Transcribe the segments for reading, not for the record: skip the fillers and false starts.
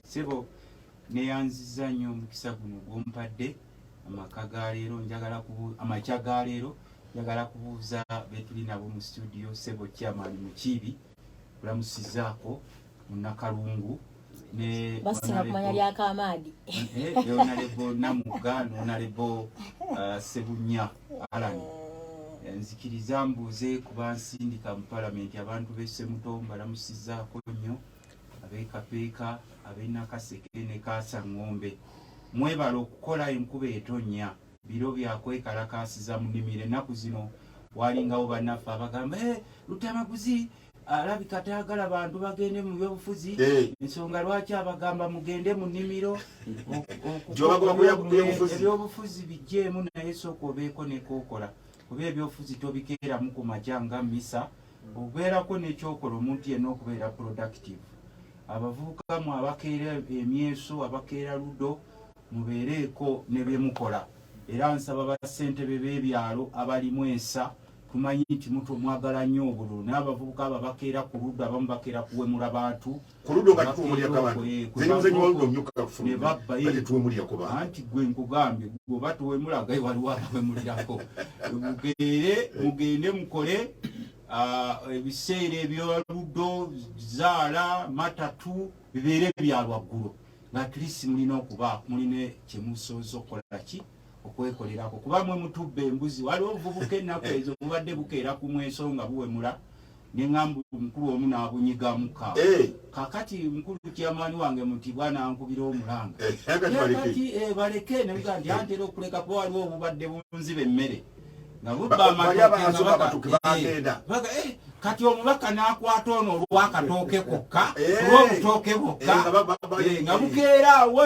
Sebo neyanziza nnyo omukisa guno gwompadde amaka ga leero amaca ga leero njagala kubuuza betuli nabo mu studio Sebo Chairman Mukiibi kulamusizaako Munakalungu ne basima kumanya lyaka amaadi Honorable Namugano Honorable Sebunya Alan nzikiriza mbuuze kuba nsindika mu parliament abantu b'esse muto balamusizaako nnyo ab'ekapeeka ab'enakaseke ne kaasangombe mwebala okukola enkuba etonnya biro byakwekalakasiza mu nnimiro ennaku zino walingawo bannaffe abagamba Luttamaguzi alabika tayagala bantu bagende mu byobufuzi ensonga lwaki abagamba mugende mu nnimiro ebyobufuzi bijjeemu naye sooka obeeko nekookola kuba ebyobufuzi tobikeeramu ku makya nga misa obeerako nekyokola omuntu yenna okubeera productive abavubuka mu abakeera emyeso abakeera ludo mubeereeko ne byemukola era nsaba bassentebe b'ebyalo abalimu ensa tumanyi nti muto mwagala nnyo obululu n'abavubuka abo bakeera ku luddo abamu bakeera kuwemula bantu anti gwe nkugambye oba tuwemula gaye waliwo abawemulirako mugende mukole ebiseera ebyoluddo zaala matatu bibeere byalwaggulu nga atlisi mulina okuba mulina kyemusooza okukola ki okwekolerako kuba mwe mutubba embuzi waliwo obuvubuka ennaku ezo bubadde bukeera ku mweso nga buwemula neŋŋamba omukulu omu n'abunyigamuka kakati mukulu kyamaani wange muti bwana ankubira omulanga kati baleke nebuga nti antera okuleka kuba waliwo obubadde bunziba emmere nga bubba amatooke kati omubaka n'akwata ono olw'akatooke kokka olw'obutooke bwokka nga bukeera awo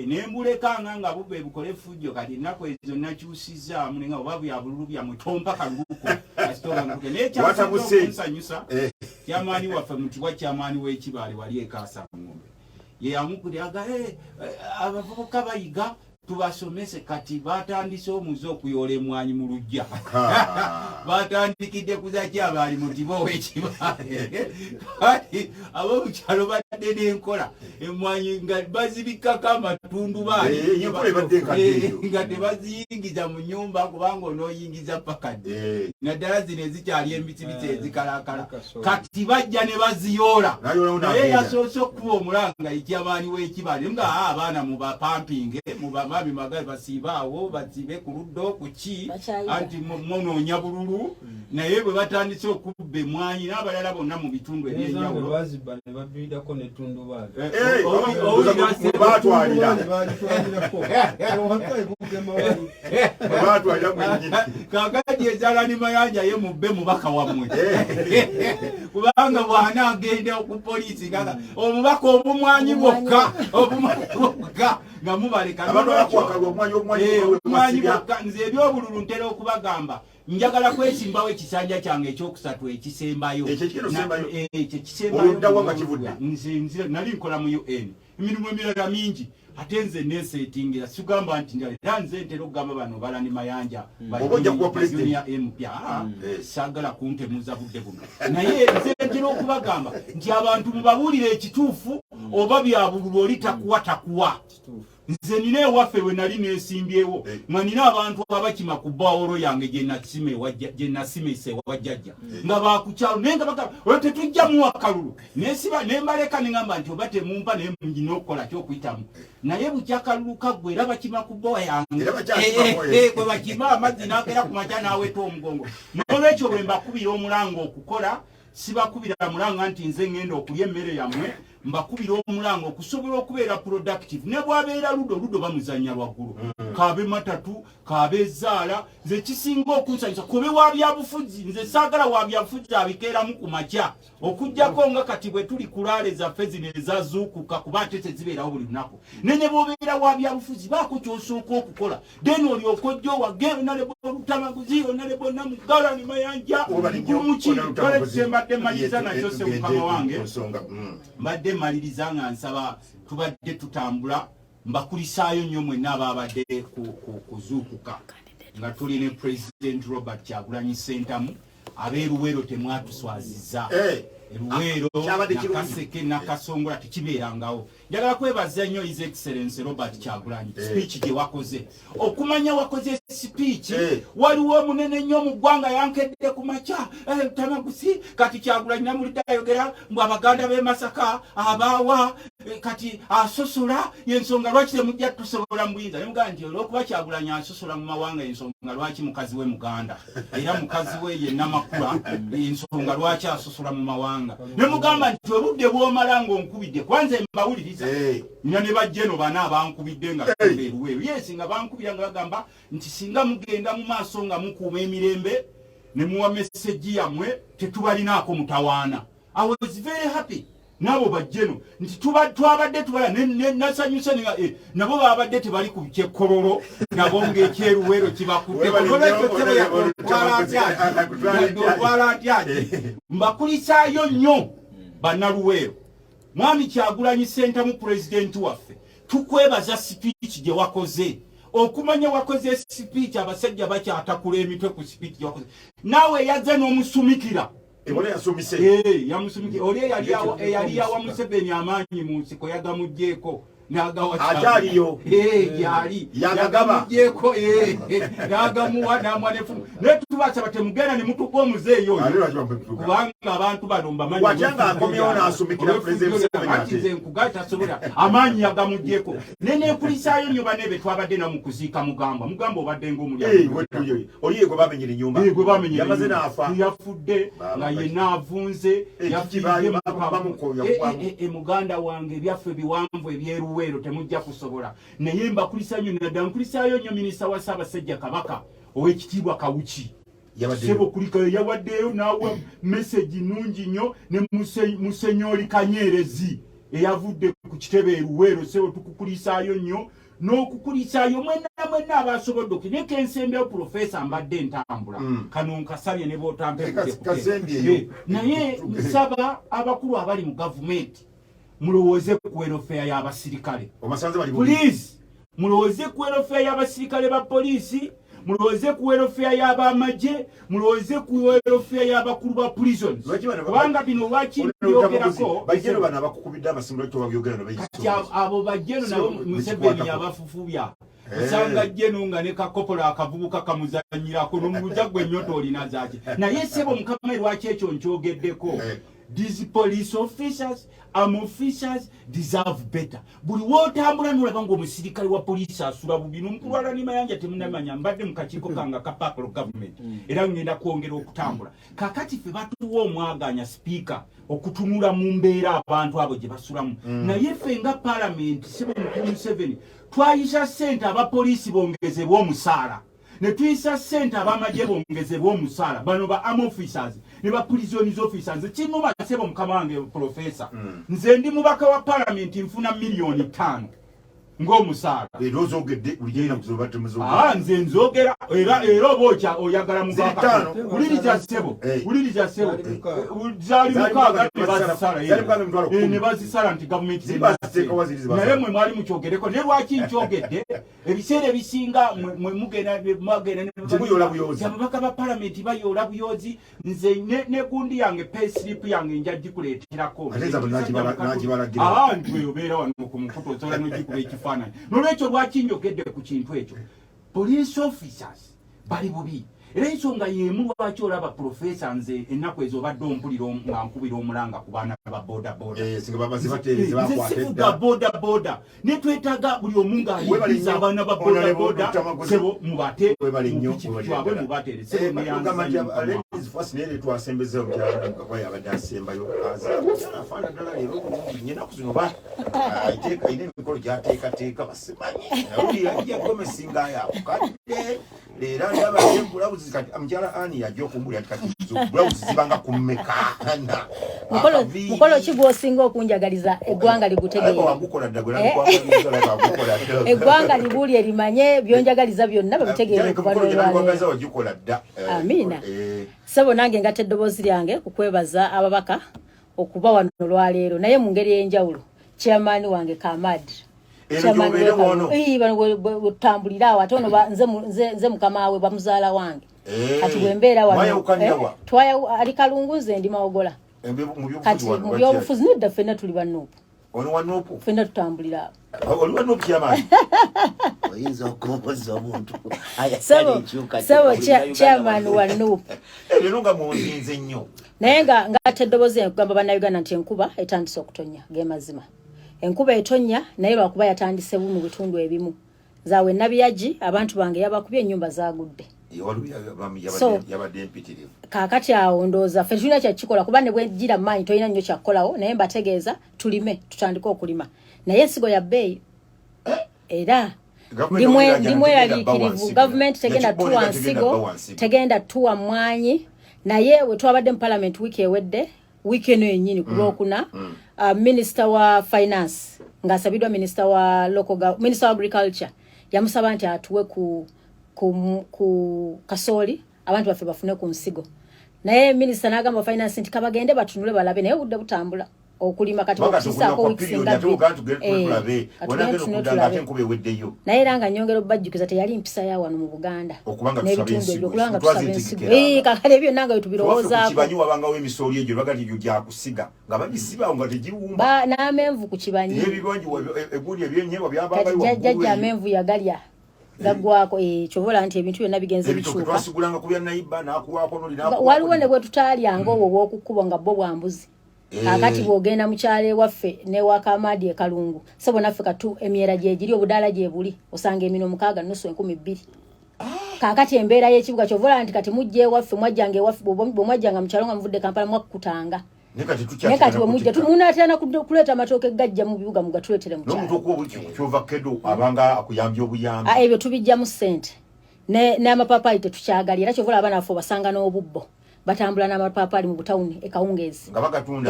nembulekanga nga bubba ebukole fujjo kati ennaku ezo nakyusizaamu nenga oba bya bululu byamwe tompa kaluluko kasitobanguke naye kyansanyusa kyamaani waffe mutibwa kyamaani w'ekibaale wali ekaasangombe ye yamukulaga abavubuka bayiga tubasomese kati batandise omuze okuyoola emwanyi mu lujja batandikidde kuzaki abaali mutiba ow'ekibaale kati ab'omukyalo badde n'enkola emwanyi nga bazibikako amatundubaali nga tebaziyingiza mu nnyumba kubanga onooyingiza pakadde naddala zino ezikyali embisibisi ezikalakala kati bajja ne baziyoola naye yasoose okuba omulanga ekyamaani w'ekibaale nga abaana mubapampinge mubabi magaye basibaawo bazibe ku luddo kuki anti monoonya bululu naye bwe batandise okubba emwanyi n'abalala bonna mu bitundu ebyenjawulo kakati ezaala ni mayanja ye mubbe mubaka wammwe kubanga bwana agenda ku poliisi kaka omubaka obumwanyi bwokka nga mubaleka omwanyi bwokka nze ebyobululu ntera okubagamba njagala kwesimbawo ekisanja kyange ekyokusatu ekisembayo nali nkola mu UN emirimu emirala mingi ate nze nesetingira sigamba nti era nze ntera okugamba bano balani mayanja bajunia empya sagala kuntemuza budde buno naye nze ntera okubagamba nti abantu mubabuulire ekituufu oba byabululu oli takuwa nze nina ewaffe we nali neesimbyewo nga nina abantu abakima ku bawolo yange gye nasimisa ewajjajja nga bakukyalo naye nga bagamba tetujjamu akalulu nesiba nembaleka neŋŋamba nti oba temumpa naye mungina okukola kyokuyitamu naye bukyakalulu kaggwe era bakima ku bbawa yange kwe bakima amazzi n'akeera ku makya n'aweta omugongo n'olwekyo bwe mbakubira omulanga okukola sibakubira mulanga nti nze ngenda okulya emmere yammwe mbakubira omulanga okusobola okubeera productive ne bwabeera ludo bamuzanya lwaggulu kaabe matatu kaabe ezaala nze kisinga okunsanyusa kube wa byabufuzi nze saagala wa byabufuzi abikeeramu ku makya okuggyako nga kati bwe tuli kulaale zaffe zino ezazuukuka kuba ate tezibeerawo buli lunaku nene bw'obeera wa byabufuzi baako ky'osooka okukola then olyoka ojja owage Honorable Luttamaguzi Honorable Namugalo mayanja gumuki kale kisembadde maliriza nakyo se mukama wange mbadde maliriza nga nsaba tubadde tutambula mbakulisaayo nnyo mwenna abaabadde kuzuukuka nga tuli ne President Robert Kyagulanyi Ssentamu abeeruwero temwatuswazizza Luweero nakaseke nakasongola tekibeerangawo. Njagala kwebaza nnyo His Excellency Robert Kyagulanyi speech gye wakoze. Okumanya wakoze speech waliwo munene nnyo mu ggwanga yankedde ku makya Luttamaguzi kati Kyagulanyi namulidde ayogera mbu Abaganda b'e Masaka abaawa kati asosola y'ensonga lwaki temujja tusobola mu buyinza. Nemugamba nti olw'okuba Kyagulanyi asosola mu mawanga ensonga lwaki mukazi we Muganda era mukazi we ye Namakula ensonga lwaki asosola mu mawanga. Nemugamba nti obudde bw'omala ng'onkubidde kwanza mbawuliriza nina ne bajjeno bana abankubidde nga Luweero yes nga bankubira nga bagamba nti singa mugenda mu maaso nga mukuuma emirembe ne muwa message yammwe tetubalinaako mutawaana. I was very happy. Nabo bajjeno nti twabadde tubala nasanyusa nabo babadde tebali ku kyekololo nabo ng'ekyeruweero kibakutte mbakulisaayo nnyo bannaluweero. Mwami Kyagulanyi Ssentamu pulezidenti waffe tukwebaza speech gye wakoze. Okumanya wakoze speech abasajja bakyatakula emitwe ku speech gye wakoze. Naawe yazze n'omusumikira Ole yasomise. Yamusumiki. Ole yali yawa Museveni amaanyi mu nsiko yagamuggyeko n'agawa Ataliyo. Yali. Yagamuggyeko n'agamuwa n'amwanefu. Ne tubasaba temugenda ne mutuka omuzeeyo. Kubanga abantu bano mbamanyi. Wajanga akomyewo n'asumikira President Museveni. Nkugata sobola amaanyi yagamuggyeko. Ne kulisaayo nnyo banebe twabadde na mu kuziika Mugamba obadde ng'omulyango. Oli yego bamenyera ennyumba. Yamaze n'afa. Yafudde nga yenna avunze Muganda wange ebyaffe biwanvu ebyeruweero temujja kusobola. Naye mbakulisaayo naddala nkulisaayo nnyo minisita wa Ssaabasajja Kabaka ow'ekitiibwa Kawuki. Sebo kulika yawaddeyo n'awa message nnungi nnyo ne Musenyoli Kanyerezi eyavudde ku kitebe Luweero. Sebo tukukulisaayo nnyo n'okukulisaayo mwenna abasobodde okineka ensembeyo Profesa mbadde ntambula kano nkasabye ne bootampe naye nsaba abakulu abali mu gavumenti mulowooze ku welfare y'abasirikale. Please mulowooze ku welfare y'abasirikale ba poliisi, mulowooze ku welfare y'abamagye, mulowooze ku welfare y'abakulu ba prisons. Kubanga bino lwaki byogerako bajjeno bano abakukubidde amasimu to babyogera no abo bajjeno nabo Museveni yabafufubya. Usanga jjeno nga ne kakopola akavubuka kamuzanyirako n'omubuza gwe nnyo toolina zaaki. Naye ssebo Mukama lwaki ekyo nkyogeddeko. These police officers, officers deserve better. Buli wotambula n'olaba ng'omusirikale wa poliisi asula bubi n'omutwala ne mayanja temunnamanya mbadde mu kakiiko kanga ka Purple Government era ngenda kwongera okutambula. Kaakati ffe batuwa omwaganya sipiika okutunula mu mbeera abantu abo gye basulamu. Naye ffe nga paalamenti ssebo mukulu Museveni twayisa ssente abapoliisi bongezebwa omusaala. Ne tuyisa ssente abamagye bongezebwa omusaala bano ba officers ne ba prisons officers. Kinuma ssebo Mukama wange Profesa nze ndi mubaka wa Parliament nfuna million 5 ng'omusaala. Ozogedde bulijja kuzoba temuzo. Nze nzogera era obocha oyagala mugaka. Uliriza ssebo. Zali mukaaga ne bazisala nti government naye mwe mwali mukyogereko ne lwaki nkyogedde ebiseera ebisinga mwe mugenda muyola buyozi. Ababaka ba Parliament bayola buyozi. Nze ne gundi yange pay slip yange nja gikuleeterako. Ntwe obeera wano ku mukutu osobola n'ogikuba ekifaananyi. Nolwekyo lwaki njogedde ku kintu ekyo. Police officers bali bubi. Era ensonga y'emu lwaki olaba Profesa nze ennaku ezo obadde ompulira nga nkubira omulanga ku baana ba bodaboda. Bodaboda ne twetaaga buli omu ng'ayigiriza abaana ba bodaboda sebo mubate mubatere sebo nere twasembeza omukyala yabadde asembayo afaana ddala leero nyenaku zino iteeka ine emikolo gyateekateeka basimanyi nawulira ajja gomesinga yaakukadde leero ndabadde bulawuzi kati omukyala ani yajja okumbulira kati bulawuzi zibanga kummeka mukolo ki gw'osinga okunjagaliza eggwanga ligutegeera eggwanga libuulye limanye byonjagaliza byonna babitegeere okuva n'olwaleero. Amiina. Ssebo nange ngatta eddoboozi lyange kukwebaza ababaka okuba wano olwaleero naye mu ngeri ey'enjawulo chairman wange Kamadi bwetutambulira awo ate ono nze mukama we bamuzaala wange kati bwembeera wano ali Kalungu nze ndi Mawogola kati mu byobufuzi nedda ffenna tuli bannuupu ono wanuupu ffenna tutambulira oli wanuupu kyamaanyi oyinza okukompoza omuntu sebo chairman wanuupu ebyo nga munzinze nnyo naye nga ate eddoboozi ekugamba bannayuganda nti enkuba etandise okutonya gemazima enkuba etonya naye lwakuba yatandise mu bitundu ebimu zaawe nabiyagi abantu bange yabakubye ennyumba zaagudde kaakati awo ndowooza ffe tulina kyakikola kuba ne bwegira maanyi tolina nnyo kyakukolawo naye mbategeeza tulime tutandike okulima naye ensigo ya bbeeyi era ndimweraliikirivu gavumenti tegenda tuwa nsigo tegenda tuwa mwanyi naye we twabadde mu parliament wiiki ewedde wiiki eno yennyini ku lwokuna minister wa finance ng'asabiddwa minister wa agriculture yamusaba nti atuwe ku kasooli abantu baffe bafune ku nsigo naye minister n'agamba finance nti kabagende batunule balabe naye obudde butambula okulima kati okusisaako wikisinga naye era nga nyongera obajjukiza teyali mpisa ya wano mu Buganda n'ebitundu ebyo kulanga tusaba ensigo kakale ebyo nanga wetubirowoozaako kibanyi wabangawo emisooli egyo bagati gyo gyakusiga nga bagisibawo nga tegiwumba n'amenvu ku kibanyi eguuli ebyenyeebwa byabangayo jjajja amenvu yagalya gaggwako kyobola nti ebintu byonna bigenze bisuuka waliwo ne bwe tutaalyanga obwo obw'okukubwa nga bwo bwambuzi akati bwogenda mukyale waffe ne wakamadi ekalungu sebo naffe katu emyera gyegiri obudaala gyebuli osanga emino 6,200 kakati embeera y'ekibuga kyovola nti kati mujje waffe mwajjanga ewaffe bwemwajjanga mukyalo nga muvudde Kampala mwakutanga naye kati bwemujja munaatera kuleeta amatooke gajja mu bibuga mugatuleetere mukyalo ebyo tubijjamu ssente n'amapaapaali tetukyagali era kyovola abaana baffe basanga n'obubbo batambula n'amapaapaali mu butawuni ekawungeezi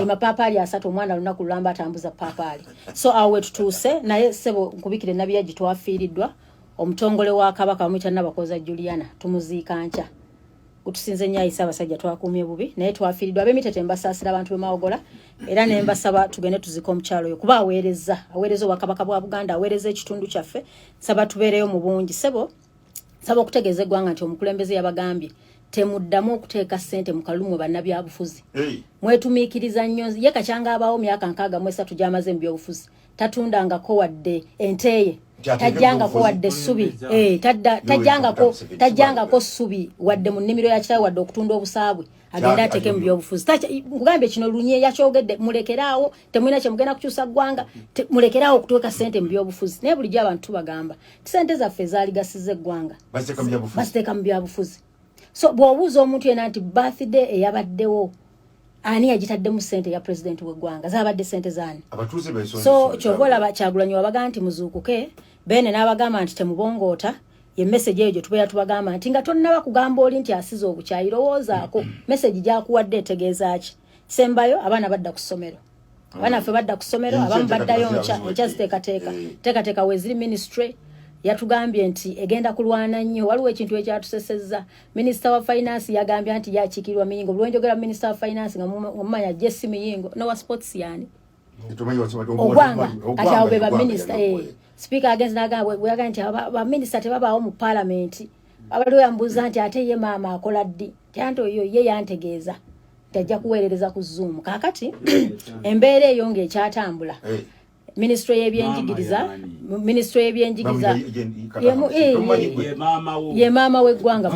amapaapaali 3 omwana lunaku lulamba atambuza paapaali so awo wetutuuse naye sebo nkubikire nabiyagi twafiiriddwa omutongole wa Kabaka bamuyita Nabakoza Juliana tumuziika nkya kutusinze nnyo ayisa abasajja twakuumye bubi naye twafiiriddwa ab'emitete mbasaasira abantu b'emawogola era ne mbasaba tugende tuzika omukyalo oyo kuba aweereza obwakabaka bwa Buganda aweereza ekitundu kyaffe saba tubeereyo mu bungi sebo saba okutegeeza eggwanga nti omukulembeze yabagambye temuddamu okuteeka ssente mu kalumwe bannabyabufuzi mwetumiikiriza nnyo ye kakyanga abaawo myaka 63 gy'amaze mu byobufuzi tatundangako wadde enteeye tajjangako wadde ssubi tajjangako ssubi wadde mu nnimiro ya kitaawe wadde okutunda obusaabwe agenda ateeke mu byobufuzi nkugambye kino lunye yakyogedde mulekeraawo temulina kye mugenda kukyusa ggwanga mulekeraawo okuteeka ssente mu byobufuzi naye bulijjo abantu tubagamba ssente zaffe ezaaligasiza eggwanga baziteeka mu byabufuzi so bw'obuuza omuntu yena nti birthday eyabaddewo ani yagitaddemu ssente ya president w'eggwanga zaabadde ssente zaani so kyobola Kyagulanyi wabaga nti muzuukuke bene n'abagamba nti temubongoota ye message eyo gye tubeera tubagamba nti nga tonnaba kugamba oli nti asize obukyayi lowoozaako message gyakuwadde etegeeza ki sembayo abaana badda ku ssomero abaana ffe badda ku ssomero abamu baddayo nkya ziteekateeka weziri ministry yatugambye nti egenda kulwana nnyo waliwo ekintu ekyatusesezza minisita wa finance yagambye nti yakiikirwa Miyingo bulwenjogera minisita wa finance nga mumanya Jesse Miyingo nowa sports yani ogwanga kati awo be baminisita speaker agenzi nagamba nti baminisita tebabaawo mu parliament abaliwo yambuuza nti ate ye maama akola ddi kyanti oyo ye yantegeeza tajja kuweerereza ku Zoom kakati embeera eyo ng'ekyatambula Ministry y'ebyenjigiriza ye mama w'eggwanga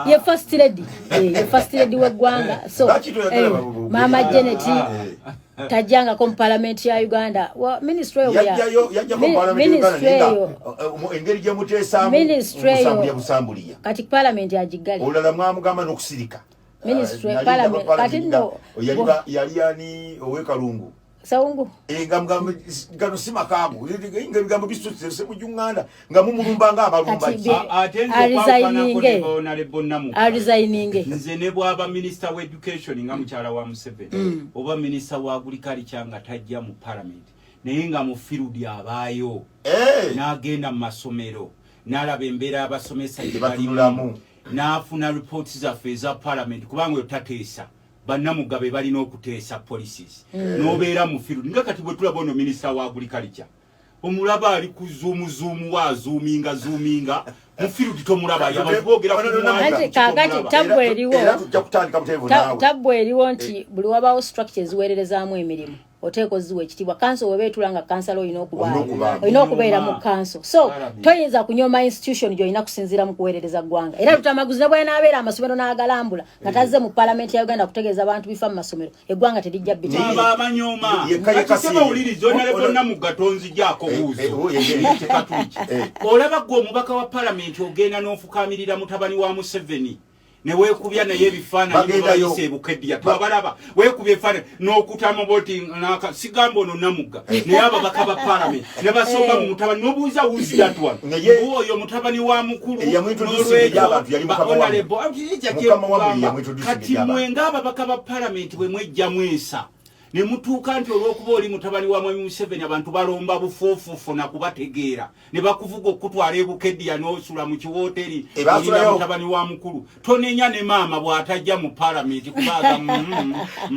ye first lady w'eggwanga so mama Janet tajjangako mu parliament ya Uganda ministry eyo engeri gye muteesaamu omusambulya kati parliament yagigale olala mwamugamba n'okusirika ministry parliament kati no yali ani ow'ekalungu Saungu ngano simakabu ngambo bisutse se mujunganda ngamumulumba ngabalumba arizayininge nze ne bwaba minister of education ngamukyala wa Museveni oba minister wa agriculture nga tajja mu parliament naye nga mu field abaayo n'agenda mu masomero n'alaba embeera abasomesa gye balimu n'afuna reports zaffe eza parliament kubanga tateesa bannamugabe balina okuteesa policies nobeera mu field nga kati bwe tulaba ono minister wa agriculture omulaba ali ku zoomu wa zoominga mufiru ditomulaba yabogera ku kakati tabwe eriwo nti buli wabawo structures ziweererezaamu emirimu oteeko ziwa ekitibwa kanso webeetula nga kansala olina okubeera mu kanso so toyinza kunyoma institution gyolina kusinziira mu kuweerereza ggwanga era Luttamaguzi ne bw'anaabeera amasomero n'agalambula nga tazze mu paalamenti ya Uganda kutegeeza abantu bifa mu masomero eggwanga terijja bamanyoma akisebawuliriza onalebonna mu gatonzi gyako buuzo olaba gwe omubaka wa paalamenti ogenda n'ofukamirira mutabani wa Museveni ne wekubya naye ebifaananyi bayise ebukedya twabalaba wekubya ebifaananyi n'okutama boti sigambo ono Namugga naye ababaka ba paalamenti ne basomba mu mutabani n'obuuza wuzira twana oyo mutabani wa mukulu kati mwenga ababaka ba paalamenti bwe mwejja mwesa ne mutuuka nti olw'okuba oli mutabani wa Mwami Museveni abantu balomba bufoofufo na kubategeera ne bakuvuga okutwala ebukedya n'osula mu kiwooteri olina mutabani wa mukulu tonenya ne maama bw'atajja mu paalamenti kubaaga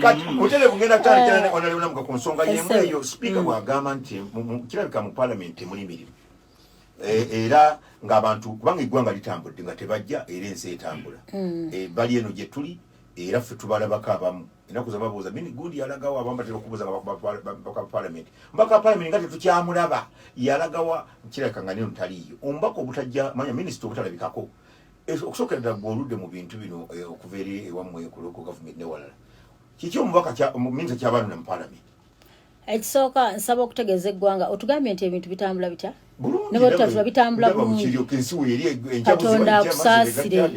kati otele kugenda kutandikira onaleonamuka ku nsonga y'emu eyo sipiika bw'agamba nti kirabika mu paalamenti muli mirimu era ng'abantu kubanga eggwanga litambudde nga tebajja era ensi etambula bali eno gye tuli era ffe tubalabako abamu enaku zababuuza mini gundi yalagawa abambatera okubuuza mbaka paalamenti mbaka paalamenti nga tetukyamulaba yalagawa kirabika nga neno taliiyo omubaka obutajja manya minisita obutalabikako okusooka ddala oludde mu bintu bino okuva eri ewammwe ku local government newalala kiki omubaka minisita kyabaanuna mu paalamenti ekisooka nsaba okutegeeza eggwanga otugambye nti ebintu bitambula bitya ne bwe tutatula bitambula bulungi Katonda akusaasire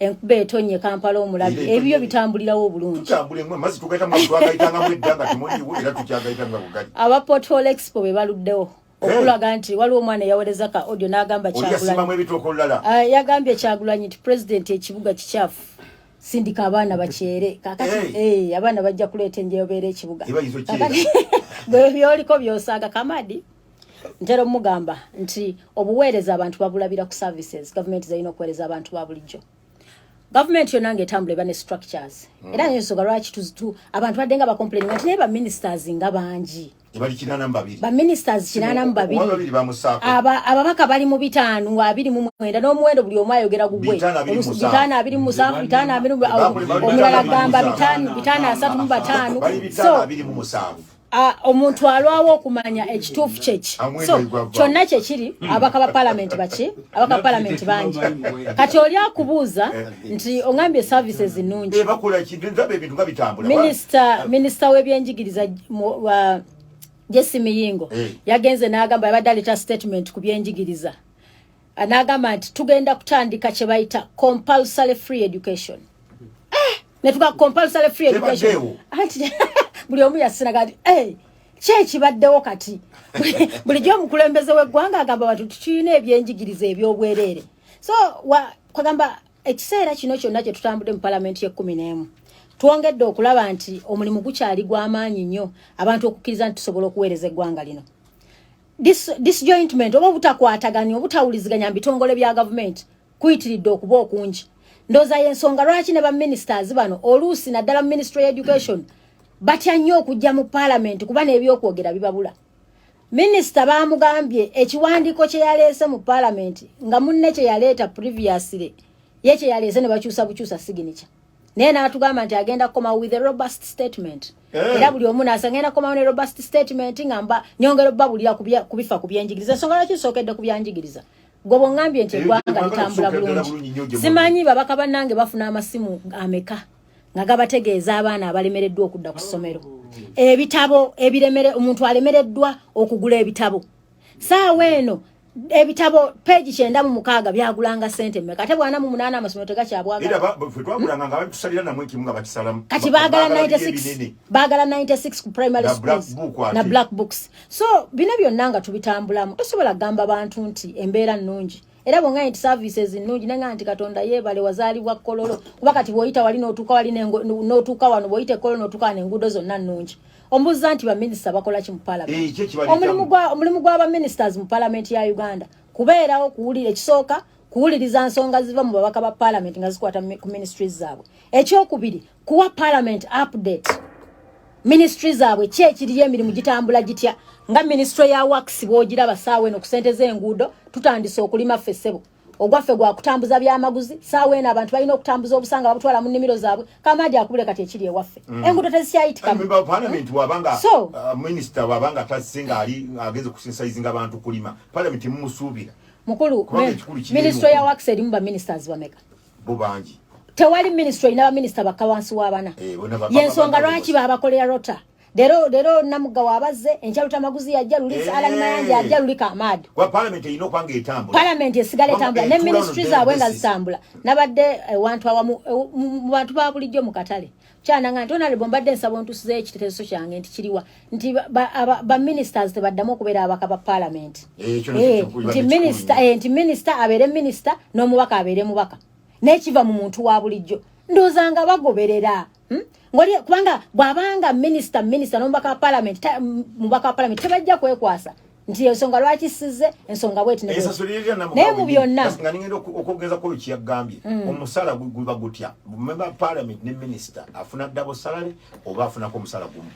enkuba etonye Kampala omulabi ebyo bitambulirawo bulungi aba Portal Expo be baluddewo okulaga nti waliwo omwana eyawereza ka audio n'agamba yagambye Kyagulanyi nti president ekibuga kikyafu sindika abaana bakyere kakati abaana bajja kuleeta enjebeera ekibuga bwe byoliko byosaaga Kamadi ntero mugamba nti obuweereza abantu babulabira ku services government zalina okuweereza abantu ba bulijjo government yonna ng'etambula eba ne structures era n'ensonga lwaki abantu baddenga bacomplaining nti naye baministers nga bangi baministers 82 ababaka bali mu 5 29 n'omuwendo buli omu ayogera gugwe 527 5 omulala gamba 535 so omuntu alwawo okumanya ekituufu kyeki so kyonna kyekiri abaka ba paalamenti bangi kati oli akubuuza nti ongambye services nnungi minisita w'ebyenjigiriza Jesse Miyingo yagenze n'agamba yabadde aleta statement ku byenjigiriza n'agamba nti tugenda kutandika kye bayita compulsory free education netuga compulsory free education buli omu yasinaga nti kyekibaddewo kati bulijjo omukulembeze w'eggwanga agamba abantu tukirina ebyenjigiriza eby'obwereere so kwagamba ekiseera kino kyonna kye tutambudde mu paalamenti ye-11 twongedde okulaba nti omulimu gukyali gw'amaanyi nnyo abantu okukkiriza nti tusobola okuweereza eggwanga lino disjointment oba obutakwataganya obutawuliziganya mu bitongole bya gavumenti kuyitiridde okuba okungi ndooza y'ensonga lwaki ne baministers bano oluusi naddala mu ministry of education batya nnyo okujja mu paalamenti kuba n'ebyokwogera bibabula minisita baamugambye ekiwandiiko kye yaleese mu paalamenti nga munne kye yaleeta previously ye kye yaleese ne bakyusa bukyusa signature naye n'atugamba nti agenda kukoma with a robust statement era buli omu n'asangenda kukomawo ne robust statement ngamba nyongera obbabulira kubifa ku byenjigiriza ensonga lwaki nsookedde ku byenjigiriza gwe bwongambye nti eggwanga litambula bulungi simanyi babaka bannange bafuna amasimu ameka nga gabategeeza abaana abalemereddwa okudda ku ssomero ebitabo ebiremere omuntu alemereddwa okugula ebitabo saawa eno ebitabo peji 96 byagulanga sente mmeka ate 48 amasomero tegakyabwagala kati baagala 96 ku primary schools na black books so bino byonna nga tubitambulamu tosobola kugamba bantu nti embeera nnungi era bonga nti services nnungi nenga nti Katonda yeebale wazaalibwa kololo kuba kati bwoyita wali n'otuuka wali n'otuuka wano bwoyita kololo n'otuuka n'enguudo zonna nnungi ombuuza nti baminisita bakola ki mu paalamenti omulimu gw'abaministers mu paalamenti ya Uganda kubeerawo okuwulira ekisooka kuwuliriza nsonga ziva mu babaka ba paalamenti nga zikwata ku ministries zaabwe ekyokubiri kuwa paalamenti update ministries zaabwe ki ekiriyo emirimu gitambula gitya nga ministry ya works bw'ogiraba saawa eno ku ssente z'enguudo tutandise okulima ffessebo ogwaffe gwa kutambuza byamaguzi saawe na abantu balina okutambuza obusanga babutwala mu nnimiro zaabwe kamadi akubule kati ekiri ewaffe enguudo tezikyayitika member of parliament wabanga minister wabanga tasinga ali ageze kusinsayizinga abantu kulima parliament mumusuubira mukulu ministry ya works erimu ba ministers bameka bubangi tewali ministry na ba minister bakawansi wabana yensonga lwaki babakolera rota Dero Namugawa abaze Luttamaguzi yajja lulisa ala mayanja yajja lulika amad wa parliament ino pange etambula parliament esigale tambula ne ministries abwenga zitambula nabadde wantu awamu bantu babulijjo mu katale kyana nga ntona libombadde nsabo ntusize ekitetezo kyange nti nti ba ministers tebaddamu okubeera abaka ba parliament nti minister abere minister n'omubaka abere mubaka nekiva mu muntu wa bulijjo ndozanga bagoberera ngoli kubanga bwabanga minister n'omubaka wa parliament mubaka wa parliament tebajja kwekwasa nti ensonga lwaki size ensonga bweti naye mu byonna nga ningenda okugeza ko luki yagambye omusala guba gutya member parliament ne minister afuna double salary oba afuna ko musala gumu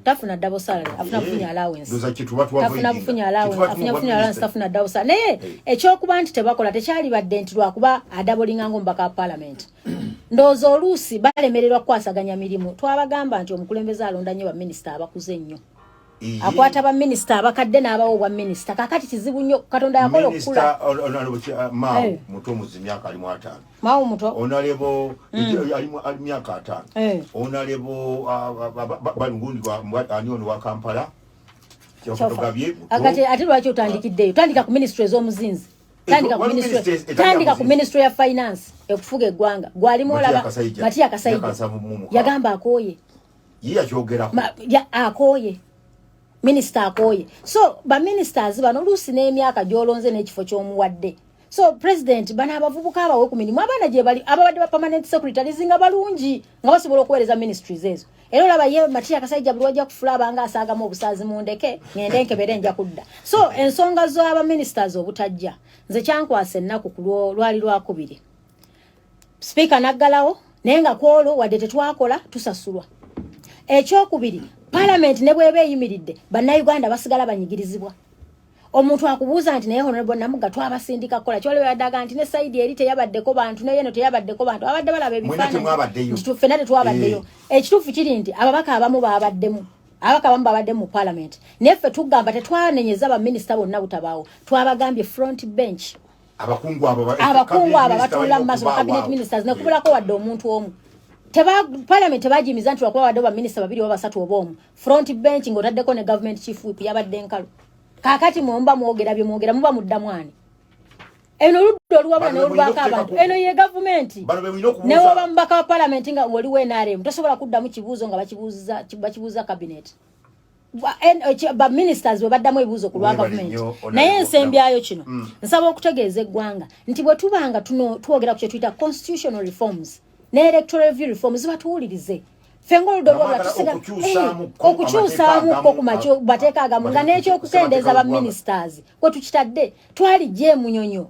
tafuna double salary afuna kufunya allowance ndoza kitu watu wavo afuna kufunya allowance afuna double salary naye ekyokuba nti tebakola tekyali badde nti lwakuba adabolinga ngo mbaka parliament ndozo oluusi balemererwa kwasaganya mirimu twabagamba nti omukulembeze alonda nnyo ba minister abakuze nnyo akwata ba minister abakadde n'abawo bwa minister kakati kizibu nnyo katonda yakola okula Mao muto muzimyaka ali mu 5 Mao muto onalebo ali myaka 5 onalebo balungundi wa anioni wa Kampala kyofotogabye akati ati lwaki utandikiddeyo tandika ku ministry z'omuzinzi tandika ku ministry ya finance ekufuga eggwanga gwalimu olaba Matiya Kasayija yagamba akooye akooye minister akoye so ba ministers bano lusi n'emyaka gyolonze n'ekifo ky'omuwadde so president bana abavubuka abawe ku mirimu abana gye bali ababadde ba permanent secretaries nga balungi nga basobola okuweereza ministries ezo era olaba ye Matiya Kasayija buli wajja kufula abanga asaagamu obusaazi mu ndeke ngende nkebere nja kudda so ensonga z'aba ministers obutajja nze kyankwasa ennaku ku lwali lwakubiri speaker naggalawo naye nga kwolwo wadde tetwakola tusasulwa ekyokubiri parliament ne bwebe eyimiridde bannayuganda basigala banyigirizibwa omuntu akubuuza nti naye honorable Namuga twabasindika kola kyole yadaga nti ne side eri teyabaddeko bantu ne yeno teyabaddeko bantu abadde balaba ebifaananyi ffenna tetwabaddeyo ekituufu kiri nti ababaka abamu babaddemu mu parliament neffe tugamba tetwanenyeza baminisita bonna butabaawo twabagambye front bench abakungu abo batuula mu maaso cabinet ministers nekubulako wadde omuntu omu parliament tebajimiza nti lwakuba wadde baminisita babiri oba basatu oba omu front bench ng'otaddeko ne government chief whip yabadde nkalu kakati mwomba mwogera bye mwogera muba muddamu ani eno oludda oluwabula ne olubaka abantu eno ye gavumenti ne woba mubaka wa parliament nga woliwo NRM tosobola kuddamu kibuuzo nga bakibuuza cabinet ba ministers bwe baddamu ebibuuzo ku lwa gavumenti naye ensembyayo kino nsaba okutegeeza eggwanga nti bwe tubanga twogera ku kye tuyita constitutional reforms ne electoral review reforms ziba tuwulirize fengo oludolwa tusiga okukyusaamu ko kumacho bateeka agamu nga n'ekyokukendeeza ba ministers kwe tukitadde twali je munyonyo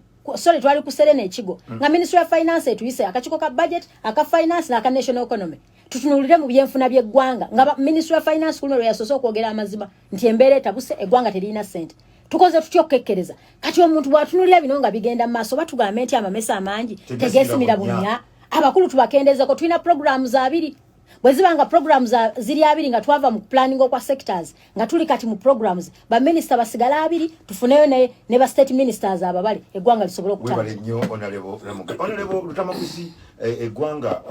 twali ku Serena ekigo nga ministry of finance etuyise akakiko ka budget aka finance n'aka national economy tutunulire mu byenfuna by'eggwanga nga ministry of finance kuno lwe yasoose okwogera amazima nti embeera etabuse eggwanga terina sente tukoze tutyo okukekkereza kati omuntu bw'atunulira bino nga bigenda mu maaso batugambe nti amamesa amangi tegeesimira bunya abakulu tubakendeezeko tulina programs abiri bwe zibanga programs ziri abiri nga twava mu planning okwa sectors nga tuli kati mu programs ba minister basigala abiri tufuneyo ne ba state ministers ababali eggwanga lisobola okutambula. Webale nnyo Honorable Luttamaguzi eggwanga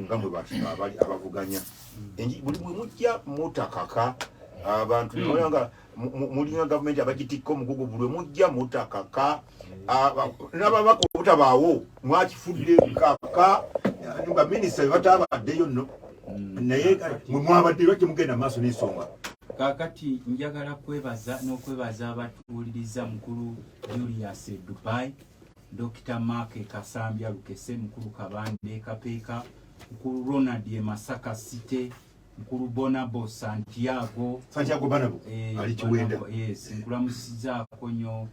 ngambwe abali abavuganya buli mwe mujja mutakaka abantu nolanga mulinga government abagitikko mugugu buli mujja mutakaka n'ababaka obutabaawo mwakifudde kaka nga minister batabaddeyo nno naye mwabadde lwaki mugenda maaso n'ensonga kakati njagala n'okwebaza abatuwuliriza mukulu Julius Dubai Dr. Mark Kasambya Lukese mukulu Kabande Kapeeka mukulu Ronald Masaka City mukulu Bonabo Santiago Banabo ali Kiwenda yes nkulamusizaako nnyo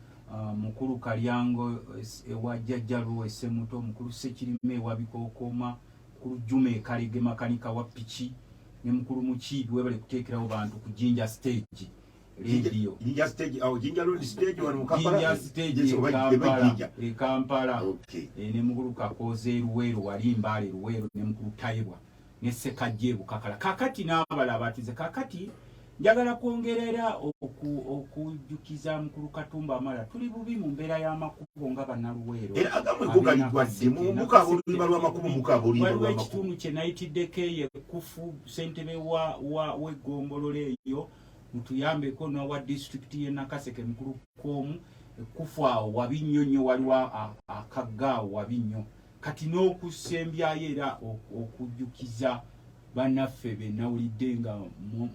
mukulu Kalyango ewajjajjalu Essemuto mukulu Sekirime wabikookoma mukulu Jume Kalige makanika wa piki ne mukulu Mukiibi webale kuteekerawo bantu ku Jinja stage radio Jinja stage au Jinja road stage wa Mukapala Jinja stage Kampala okay ne mukulu kakoze Luweero wali mbale Luweero ne mukulu Tayibwa ne Sekajje Bukakala kakati n'abala abatize kakati njagala kwongerera okujukiza mukulu Katumba Amala tuli bubi mu mbeera y'amakubo nga bannaluweero era agamwe kugalidwadde mu Mukawu balwa makubo Mukawu balwa ekitundu kye nayitiddeko ekufu ssentebe w'eggombolole eyo mutuyambeko n'owa disitulikiti y'e Nakaseke mukulu Koomu ekufu awo Wabinnyo waliwo akaggaawo Wabinnyo kati n'okusembyayo era okujjukiza banaffe be nawulidde nga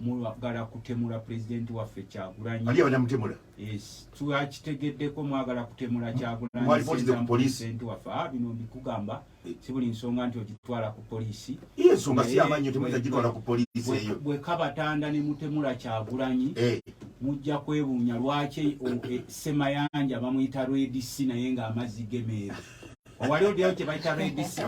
mwagala kutemula pulezidenti waffe Kyagulanyi ali abanyamutemula yes twakitegeddeko mwagala kutemula Kyagulanyi pulezidenti waffe bino mbikugamba si buli nsonga nti ogitwala ku polisi ensonga si amanyi temuyinza gitwala ku polisi eyo bwe kabatanda ne mutemula Kyagulanyi mujja kwebuunya lwaki Semayanja bamuyita Redisi naye ng'amazzi gemeeru wali oddeyo kye bayita Redisi